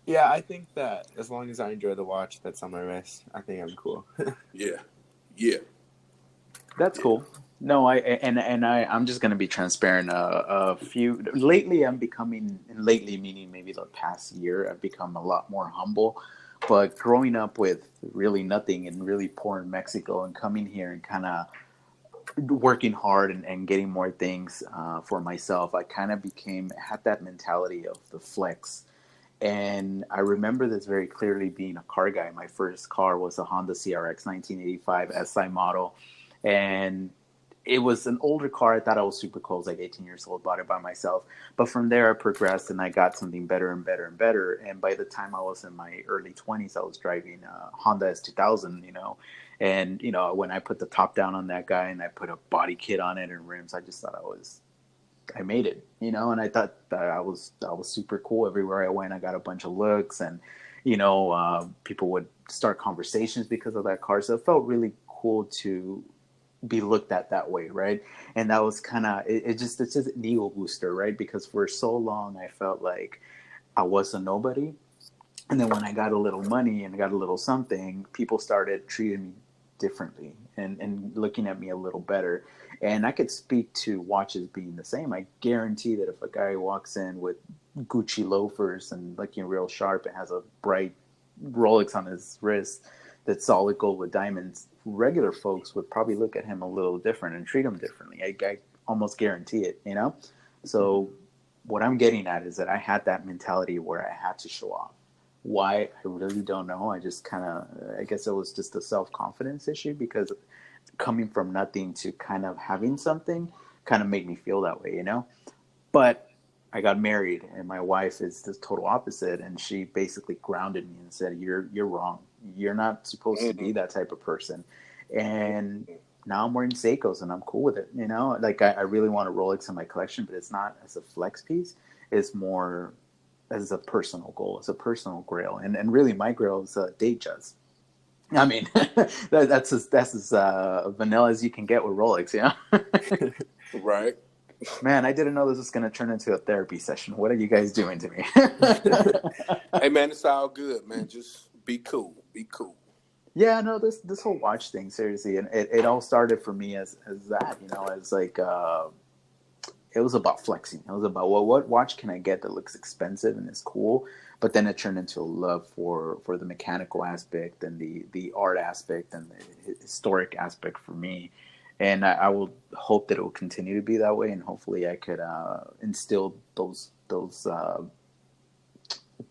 C: Yeah, I think that as long as I enjoy the watch that's on my wrist, I think I'm cool.
B: Yeah, yeah,
A: That's
B: yeah.
A: cool. No, I'm just gonna be transparent. A few lately, I'm becoming, and lately meaning maybe the past year, I've become a lot more humble. But growing up with really nothing and really poor in Mexico, and coming here and kind of working hard and getting more things for myself, I kind of had that mentality of the flex. And I remember this very clearly being a car guy. My first car was a Honda CRX 1985 SI model. And it was an older car. I thought I was super cool. I was like 18 years old, bought it by myself. But from there, I progressed and I got something better and better and better. And by the time I was in my early 20s, I was driving a Honda S2000, you know. And, you know, when I put the top down on that guy and I put a body kit on it and rims, I just thought I made it, you know, and I thought that I was super cool. Everywhere I went, I got a bunch of looks, and you know, people would start conversations because of that car. So it felt really cool to be looked at that way, right? And that was kind of it's just an ego booster, right? Because for so long I felt like I was a nobody, and then when I got a little money and I got a little something, people started treating me differently and looking at me a little better. And I could speak to watches being the same. I guarantee that if a guy walks in with Gucci loafers and looking real sharp and has a bright Rolex on his wrist that's solid gold with diamonds, regular folks would probably look at him a little different and treat him differently. I almost guarantee it, you know? So what I'm getting at is that I had that mentality where I had to show off. Why? I really don't know. I just kind of, I guess it was just a self confidence issue because coming from nothing to kind of having something kind of made me feel that way, you know? But I got married and my wife is the total opposite. And she basically grounded me and said, you're wrong. You're not supposed to be
B: Mm-hmm.
A: that type of person. And now I'm wearing Seikos and I'm cool with it. You know, like I really want a Rolex in my collection, but it's not as a flex piece. It's more as a personal goal, as a personal grail. And really my grail is Datejust. I mean, that's as vanilla as you can get with Rolex, you know?
B: Right.
A: Man, I didn't know this was going to turn into a therapy session. What are you guys doing to me?
B: Hey man, it's all good, man. Just be cool. Be cool.
A: Yeah, no, this whole watch thing, seriously, and it all started for me as that, you know, as like it was about flexing. It was about, well, what watch can I get that looks expensive and is cool, but then it turned into a love for the mechanical aspect and the art aspect and the historic aspect for me. And I will hope that it will continue to be that way, and hopefully I could instill those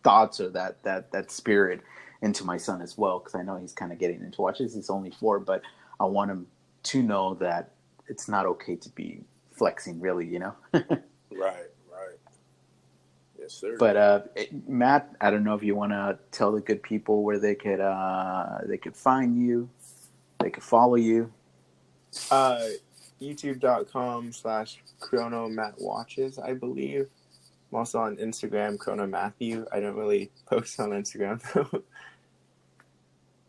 A: thoughts or that spirit into my son as well, because I know he's kind of getting into watches. He's only 4, but I want him to know that it's not okay to be flexing, really, you know.
B: Right, right. Yes, sir.
A: But Matt, I don't know if you want to tell the good people where they could find you, they could follow you.
C: YouTube.com/Chronomatt watches, I believe. I'm also on Instagram, Chronomatthew. I don't really post on Instagram though.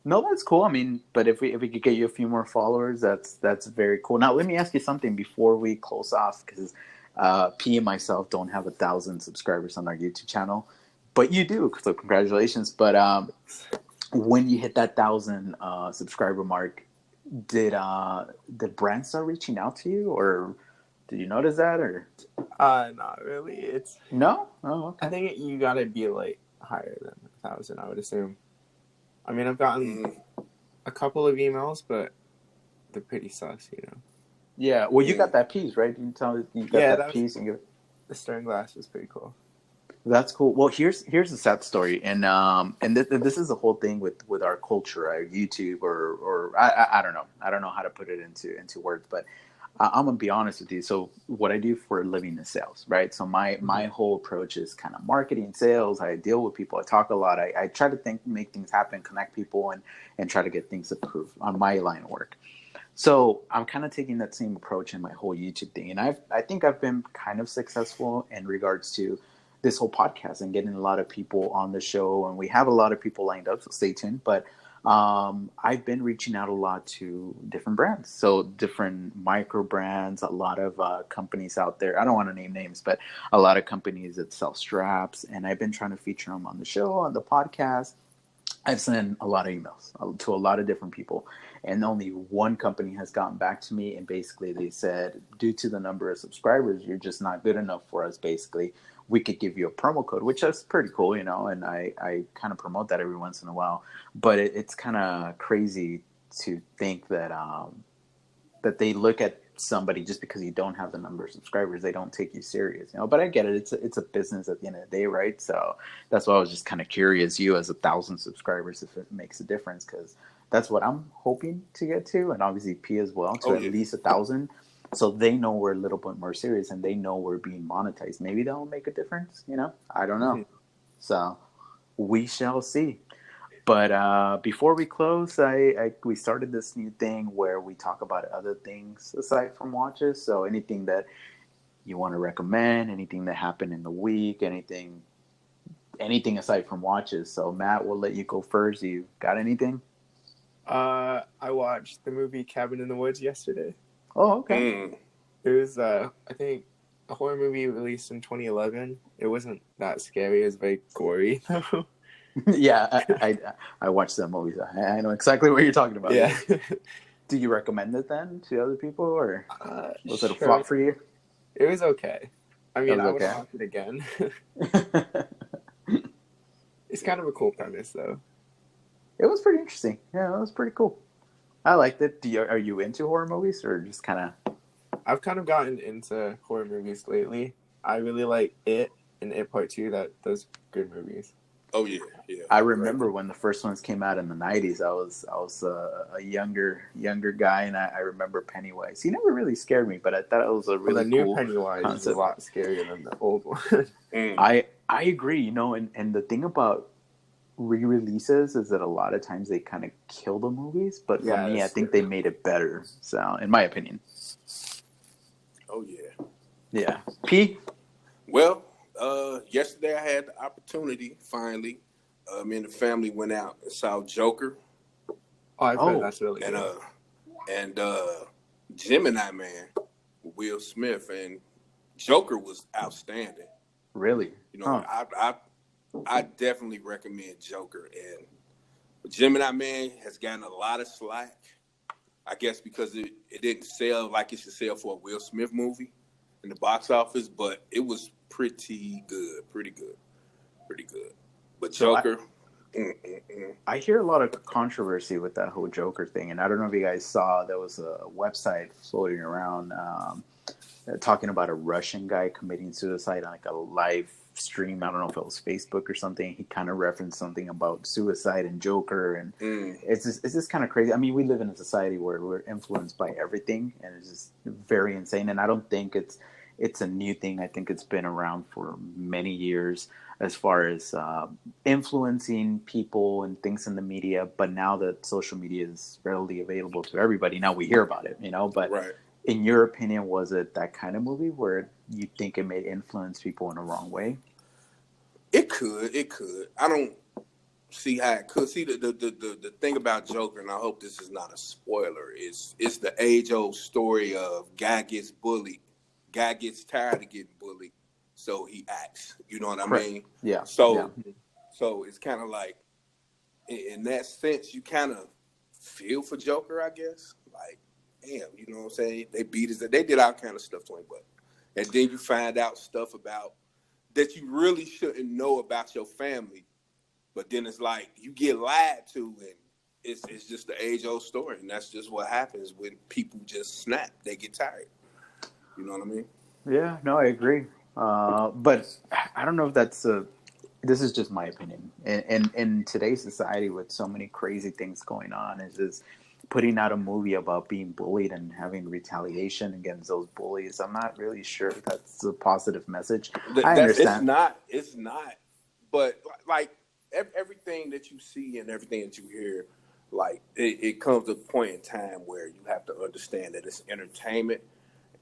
A: No, that's cool. I mean, but if we could get you a few more followers, that's very cool. Now, let me ask you something before we close off, because P and myself don't have 1,000 subscribers on our YouTube channel, but you do. So congratulations. But when you hit that 1,000 subscriber mark, did brands start reaching out to you, or did you notice that, or
C: Not really. It's
A: no? Oh,
C: I
A: okay.
C: think you gotta be like higher than 1,000, I would assume. I mean, I've gotten
B: Mm-hmm.
C: a couple of emails, but they're pretty sus, you know.
A: Yeah. Well, you got
B: Mm.
A: that piece, right? You tell me you got
C: Yeah,
A: that
C: that was
A: piece, and
C: the stern glass was pretty cool.
A: that's cool. Well, here's a sad story, and this is the whole thing with our culture, YouTube, or I don't know, I don't know how to put it into words, but I'm gonna be honest with you. So what I do for a living is sales, right? So my
C: Mm-hmm.
A: whole approach is kind of marketing, sales. I deal with people. I talk a lot. I try to make things happen, connect people, and try to get things approved on my line of work. So I'm kind of taking that same approach in my whole YouTube thing, and I think I've been kind of successful in regards to this whole podcast and getting a lot of people on the show, and we have a lot of people lined up. So stay tuned. But I've been reaching out a lot to different brands, so different micro brands, a lot of companies out there. I don't want to name names, but a lot of companies that sell straps, and I've been trying to feature them on the show, on the podcast. I've sent a lot of emails to a lot of different people, and only one company has gotten back to me. And basically, they said, due to the number of subscribers, you're just not good enough for us. Basically, we could give you a promo code, which is pretty cool, you know. And I kind of promote that every once in a while. But it's kind of crazy to think that that they look at somebody just because you don't have the number of subscribers, they don't take you serious, you know. But I get it; it's a business at the end of the day, right? So that's why I was just kind of curious. You as 1,000 subscribers, if it makes a difference, because that's what I'm hoping to get to, and obviously P as well, to
B: Oh
A: at
B: yeah.
A: least 1,000. So they know we're a little bit more serious, and they know we're being monetized. Maybe that'll make a difference, you know. I don't know.
C: Mhm.
A: So we shall see. But before we close, we started this new thing where we talk about other things aside from watches. So anything that you want to recommend, anything that happened in the week, anything aside from watches. So Matt, we'll let you go first. You got anything?
C: I watched the movie Cabin in the Woods yesterday.
A: Oh, okay.
B: Mm.
C: It was, I think, a horror movie released in 2011. It wasn't that scary. It was very gory, though.
A: Yeah, I watched that movie. So I know exactly what you're talking about.
C: Yeah.
A: Yes. Do you recommend it then to other people, or was it a
C: Sure.
A: flop for you?
C: It was okay. I
A: It
C: mean,
A: was
C: I wouldn't
A: okay.
C: watch it again. It's kind of a cool premise, though.
A: It was pretty interesting. Yeah, it was pretty cool. I liked it. Are you into horror movies or just kind of?
C: I've kind of gotten into horror movies lately. I really like It and It Part 2. Those good movies.
B: Oh yeah, yeah.
A: I
B: Great.
A: remember when the first ones came out in the '90s. I was a younger guy, and I remember Pennywise. He never really scared me, but I thought it was a
C: Well, the
A: really
C: new
A: cool
C: Pennywise is a
A: concept.
C: lot scarier than the old one.
B: Mm.
A: I agree. You know, and the thing about re-releases is that a lot of times they kind of kill the movies, but for
C: Yeah,
A: me, I
C: that's
A: think they
C: true.
A: made it better. So, in my opinion,
B: Oh yeah.
A: yeah. P.
B: Well, yesterday I had the opportunity finally. Me and the family went out and saw Joker
C: Oh, I've heard
A: Oh,
C: that's really
B: and
C: good.
B: Gemini Man with Will Smith, and Joker was outstanding.
A: really?
B: You know,
A: Huh?
B: I definitely recommend Joker, and Gemini Man has gotten a lot of slack. I guess because it didn't sell like it should sell for a Will Smith movie in the box office, but it was pretty good, pretty good, pretty good. But
A: So
B: Joker, mm, mm, mm.
A: I hear a lot of controversy with that whole Joker thing, and I don't know if you guys saw there was a website floating around talking about a Russian guy committing suicide on like a live stream. I don't know if it was Facebook or something. He kind of referenced something about suicide and Joker, and
B: Mm.
A: it's just kind of crazy. I mean, we live in a society where we're influenced by everything, and it's just very insane. And I don't think it's a new thing. I think it's been around for many years as far as influencing people and things in the media. But now that social media is readily available to everybody, now we hear about it, you know. But
B: Right.
A: in your opinion, was it that kind of movie where you think it may influence people in a wrong way?
B: It could. I don't see how it could. See the thing about Joker, and I hope this is not a spoiler. Is it's the age old story of guy gets bullied, guy gets tired of getting bullied, so he acts. You know what I
A: Correct.
B: mean?
A: Yeah. Yeah.
B: So so it's kind of like in that sense, you kind of feel for Joker, I guess. Like, damn, you know what I'm saying? They beat us. They did all kind of stuff to him, but and then you find out stuff about that you really shouldn't know about your family. But then it's like you get lied to, and it's just the age old story, and that's just what happens when people just snap. They get tired. You know what I mean?
A: Yeah. No, I agree. But I don't know if that's a. This is just my opinion. In today's society, with so many crazy things going on, is just putting out a movie about being bullied and having retaliation against those bullies. I'm not really sure if that's a positive message. I
B: That's
A: understand.
B: it's not. But like everything that you see and everything that you hear, like it comes to a point in time where you have to understand that it's entertainment.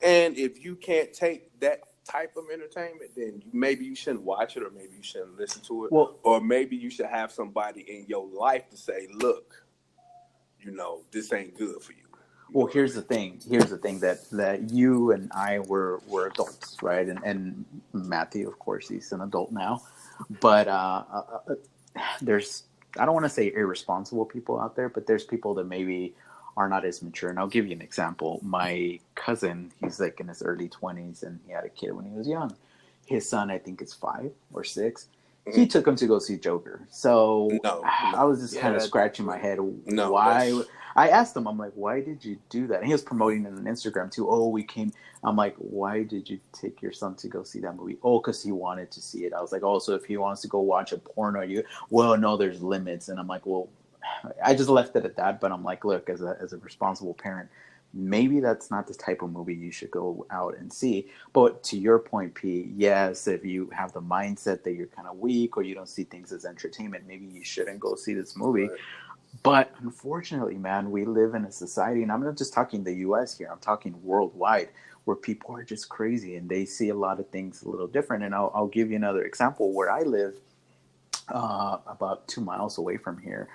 B: And if you can't take that type of entertainment, then maybe you shouldn't watch it, or maybe you shouldn't listen to it,
A: Well,
B: or maybe you should have somebody in your life to say, "Look, this ain't good for you. You know
A: Well,
B: what I
A: here's the
B: mean?
A: thing. Here's the thing that you and I were adults, right? And Matthew, of course, he's an adult now. But there's, I don't want to say irresponsible people out there, but there's people that maybe are not as mature. And I'll give you an example. My cousin, he's like in his early 20s, and he had a kid when he was young. His son, I think, is 5 or 6. He
B: Mhm.
A: took him to go see Joker. So
B: No,
A: I
B: no,
A: was just kind
C: Yeah,
A: of
C: that's
A: scratching my
C: weird.
A: head.
B: no.
A: Why? I asked him, I'm like, why did you do that? And he was promoting it on Instagram too. Oh, we came. I'm like, why did you take your son to go see that movie? Oh, because he wanted to see it. I was like, oh, so if he wants to go watch a porno, well, no, there's limits. And I'm like, well, I just left it at that. But I'm like, look, as a responsible parent, maybe that's not the type of movie you should go out and see. But to your point, P, yes, if you have the mindset that you're kind of weak or you don't see things as entertainment, maybe you shouldn't go see this movie.
B: Right.
A: But unfortunately, man, we live in a society, and I'm not just talking the US here, I'm talking worldwide, where people are just crazy and they see a lot of things a little different. And I'll give you another example. Where I live, about 2 miles away from here,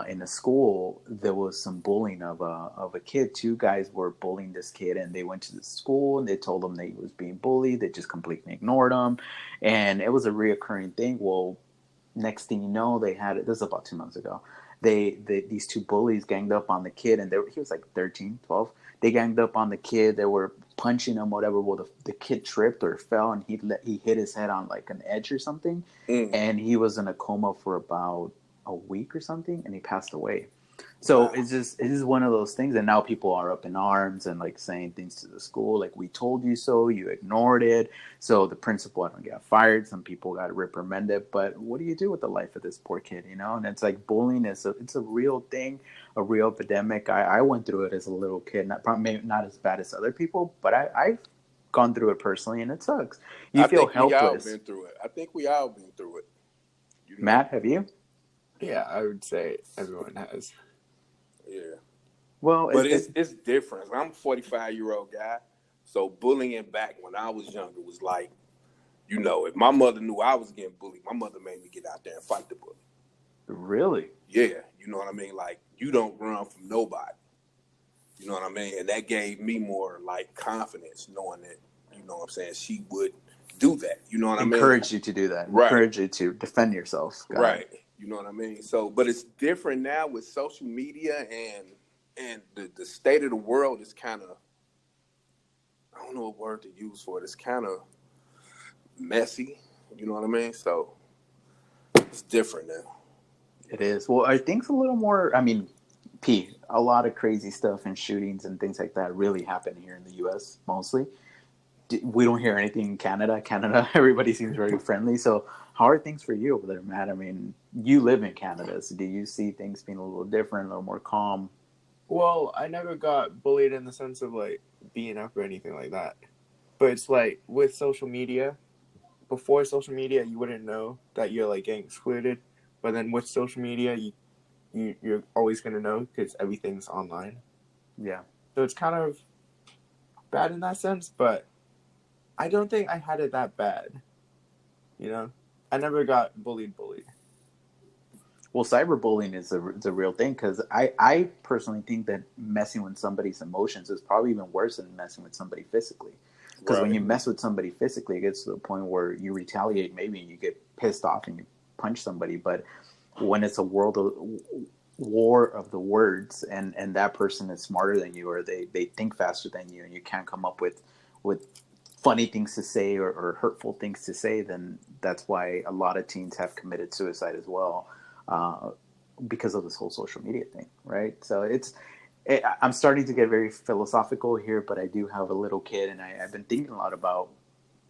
A: in a school, there was some bullying of a kid. Two guys were bullying this kid, and they went to the school and they told him that he was being bullied. They just completely ignored him, and it was a reoccurring thing. Well, next thing you know, they had it. This is about 2 months ago. These two bullies ganged up on the kid, and he was like 13, 12. They ganged up on the kid. They were punching him, whatever. Well, the kid tripped or fell, and he hit his head on like an edge or something,
B: Mm.
A: and he was in a coma for about a week or something, and he passed away. So
B: Wow.
A: it's just one of those things, and now people are up in arms and like saying things to the school, like we told you so, you ignored it. So the principal, I don't get fired. Some people got reprimanded, but what do you do with the life of this poor kid, you know? And it's like bullying it's a real thing, a real epidemic. I went through it as a little kid, probably maybe not as bad as other people, but I've gone through it personally, and it sucks. You
B: I
A: feel
B: think we all
A: helpless.
B: been through it. I think we all been through it. You know.
A: Matt, have you?
C: Yeah, I would say everyone has.
B: Yeah.
A: Well,
B: But it's different. I'm a 45-year-old guy, so bullying back when I was younger was like, if my mother knew I was getting bullied, my mother made me get out there and fight the bully.
A: really.
B: Yeah, you know what I mean? Like, you don't run from nobody. You know what I mean? And that gave me more, like, confidence knowing that, you know what I'm saying, she would do that. You know what I mean?
A: Encourage you to do that.
B: Right,
A: Encourage you to defend yourself. Got it.
B: right. You know what I mean? So, but it's different now with social media and the state of the world is kind of, I don't know what word to use for it. It's kind of messy. You know what I mean? So it's different now. You
A: It
B: know.
A: is. Well, are things a little more? I mean, P, a lot of crazy stuff and shootings and things like that really happen here in the U.S. mostly. We don't hear anything in Canada. Canada, everybody seems very friendly. So, how are things for you over there, Matt? I mean, you live in Canada, so do you see things being a little different, a little more calm?
C: Well, I never got bullied in the sense of like being up or anything like that. But it's like with social media, before social media, you wouldn't know that you're like getting excluded. But then with social media, you're always gonna know because everything's online.
A: Yeah.
C: So it's kind of bad in that sense. But I don't think I had it that bad. You know, I never got bullied.
A: Well, cyberbullying is a real thing because I personally think that messing with somebody's emotions is probably even worse than messing with somebody physically. Because when
B: Right.
A: you mess with somebody physically, it gets to the point where you retaliate, maybe you get pissed off and you punch somebody. But when it's a world of war of the words, and that person is smarter than you, or they think faster than you, and you can't come up with funny things to say or hurtful things to say, then that's why a lot of teens have committed suicide as well, uh, because of this whole social media thing, right? So I'm starting to get very philosophical here, but I do have a little kid, and I've been thinking a lot about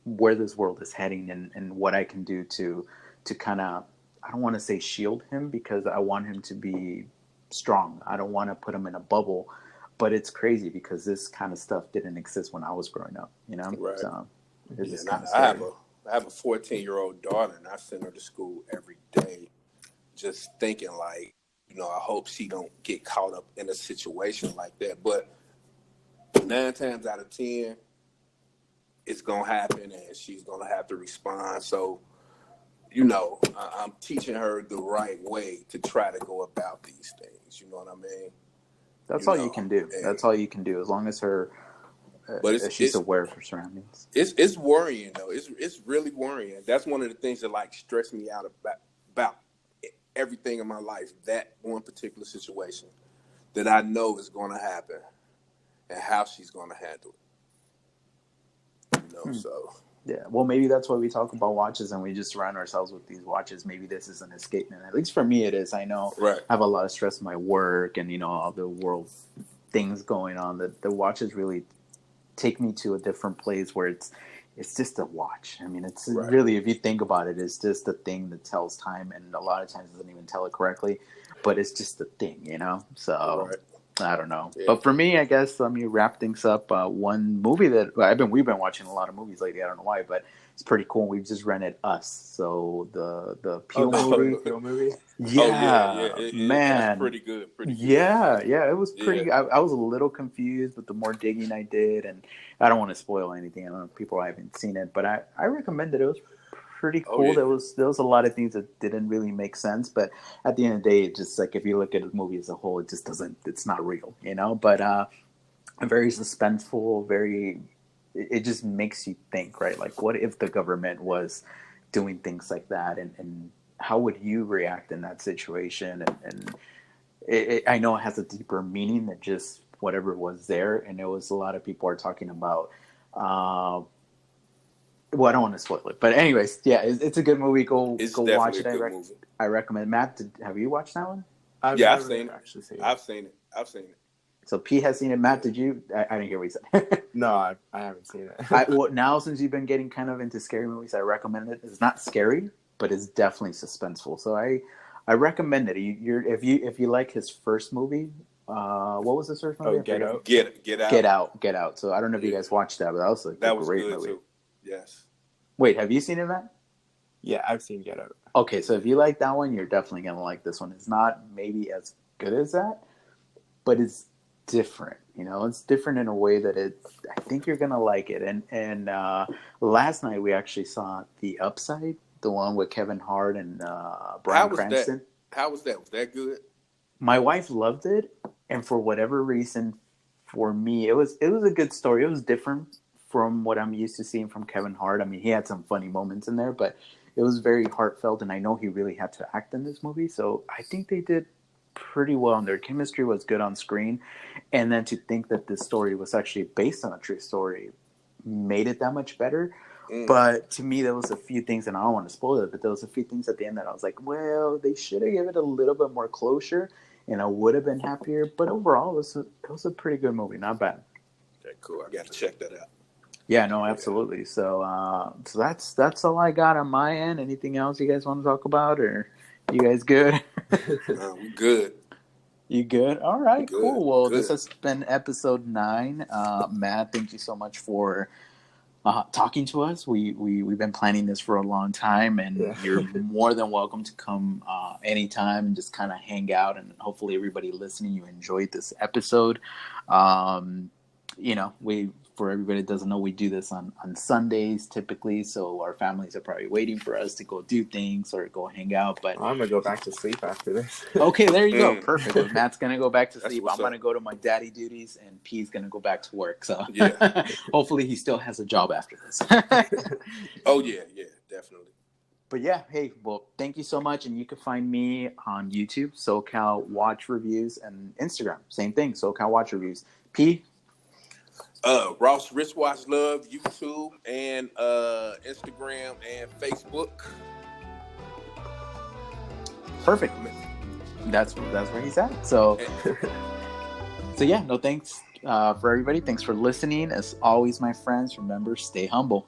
A: where this world is heading, and what I can do to kind of, I don't want to say shield him, because I want him to be strong. I don't want to put him in a bubble, but it's crazy because this kind of stuff didn't exist when I was growing up, you know?
B: Right.
A: So it's
B: Yeah.
A: just
B: And
A: kind of
B: I have
A: scary.
B: a 14-year-old daughter, and I send her to school every day, just thinking like, I hope she don't get caught up in a situation like that. But 9 times out of 10, it's gonna happen, and she's gonna have to respond. So I'm teaching her the right way to try to go about these things. You know what I mean?
A: That's all you can do. That's all you can do, as long as
B: But
A: she's aware of her surroundings.
B: It's worrying though. It's really worrying. That's one of the things that like stress me out about everything in my life. That one particular situation that I know is going to happen, and how she's going to handle it. So.
A: Yeah, well, maybe that's why we talk about watches and we just surround ourselves with these watches. Maybe this is an escapement. At least for me, it is. I know I have a lot of stress in my work and, all the world things going on. The watches really take me to a different place where it's just a watch. I mean, it's really, if you think about it, it's just a thing that tells time, and a lot of times it doesn't even tell it correctly, but it's just a thing, So I don't know. Yeah. But for me, I guess, let me wrap things up. One movie that we've been watching a lot of movies lately. I don't know why, but it's pretty cool. We've just rented Us. So the Peel movie.
C: Peel movie.
A: Yeah, man,
B: that's pretty good.
A: Yeah, it was pretty. Yeah. I was a little confused, but the more digging I did, and I don't want to spoil anything. I don't know if people haven't seen it, but I recommend it. It was pretty cool. There was a lot of things that didn't really make sense, but at the end of the day, it's just like, if you look at the movie as a whole, it just doesn't. It's not real, But very suspenseful. It just makes you think, right? Like, what if the government was doing things like that, and how would you react in that situation? And I know it has a deeper meaning than just whatever was there, and there was a lot of people are talking about. Well, I don't want to spoil it, but anyways, yeah, it's a good movie. Go watch it. I recommend. Matt, have you watched that one?
B: I've seen it. I've seen it.
A: So P has seen it. Matt, did you? I didn't hear what you said.
C: No, I haven't seen it.
A: Well, now since you've been getting kind of into scary movies, I recommend it. It's not scary, but it's definitely suspenseful. So I recommend it. If you like his first movie, what was his first movie?
B: Get Out.
A: Get Out. So I don't know if you guys watched that, but that was a great movie.
B: Too. Yes.
A: Wait, have you seen it, Matt?
C: Yeah, I've seen Get Out.
A: Okay, so if you like that one, you're definitely gonna like this one. It's not maybe as good as that, but it's different. It's different in a way that I think you're gonna like it. And last night we actually saw The Upside, the one with Kevin Hart and Bryan Cranston.
B: How was that? Was that good?
A: My wife loved it, and for whatever reason, for me, it was a good story. It was different from what I'm used to seeing from Kevin Hart. I mean, he had some funny moments in there, but it was very heartfelt, and I know he really had to act in this movie, so I think they did pretty well, and their chemistry was good on screen. And then to think that this story was actually based on a true story made it that much better. But to me, there was a few things, and I don't want to spoil it, but there was a few things at the end that I was like, well, they should have given it a little bit more closure, and I would have been happier. But overall, it was a pretty good movie, not bad.
B: Okay, cool. I got to check that out.
A: Yeah, no, absolutely. So that's all I got on my end. Anything else you guys want to talk about, or you guys good?
B: We good.
A: You good? All right, cool. Well, this has been episode 9. Matt, thank you so much for talking to us. We've been planning this for a long time, and you're more than welcome to come anytime and just kind of hang out. And hopefully, everybody listening, you enjoyed this episode. For everybody that doesn't know, we do this on Sundays typically, so our families are probably waiting for us to go do things or go hang out. But
C: I'm gonna go back to sleep after this.
A: Okay, there you go. Perfect. Well, Matt's gonna go back to sleep. I'm gonna go to my daddy duties, and P's gonna go back to work. So hopefully he still has a job after this.
B: Oh yeah, definitely.
A: But yeah, hey, well, thank you so much, and you can find me on YouTube, SoCal Watch Reviews, and Instagram, same thing, SoCal Watch Reviews. P.
B: Ross Wristwatch Love, YouTube and Instagram and Facebook.
A: Perfect. That's where he's at. So yeah, no thanks for everybody. Thanks for listening. As always, my friends, remember, stay humble.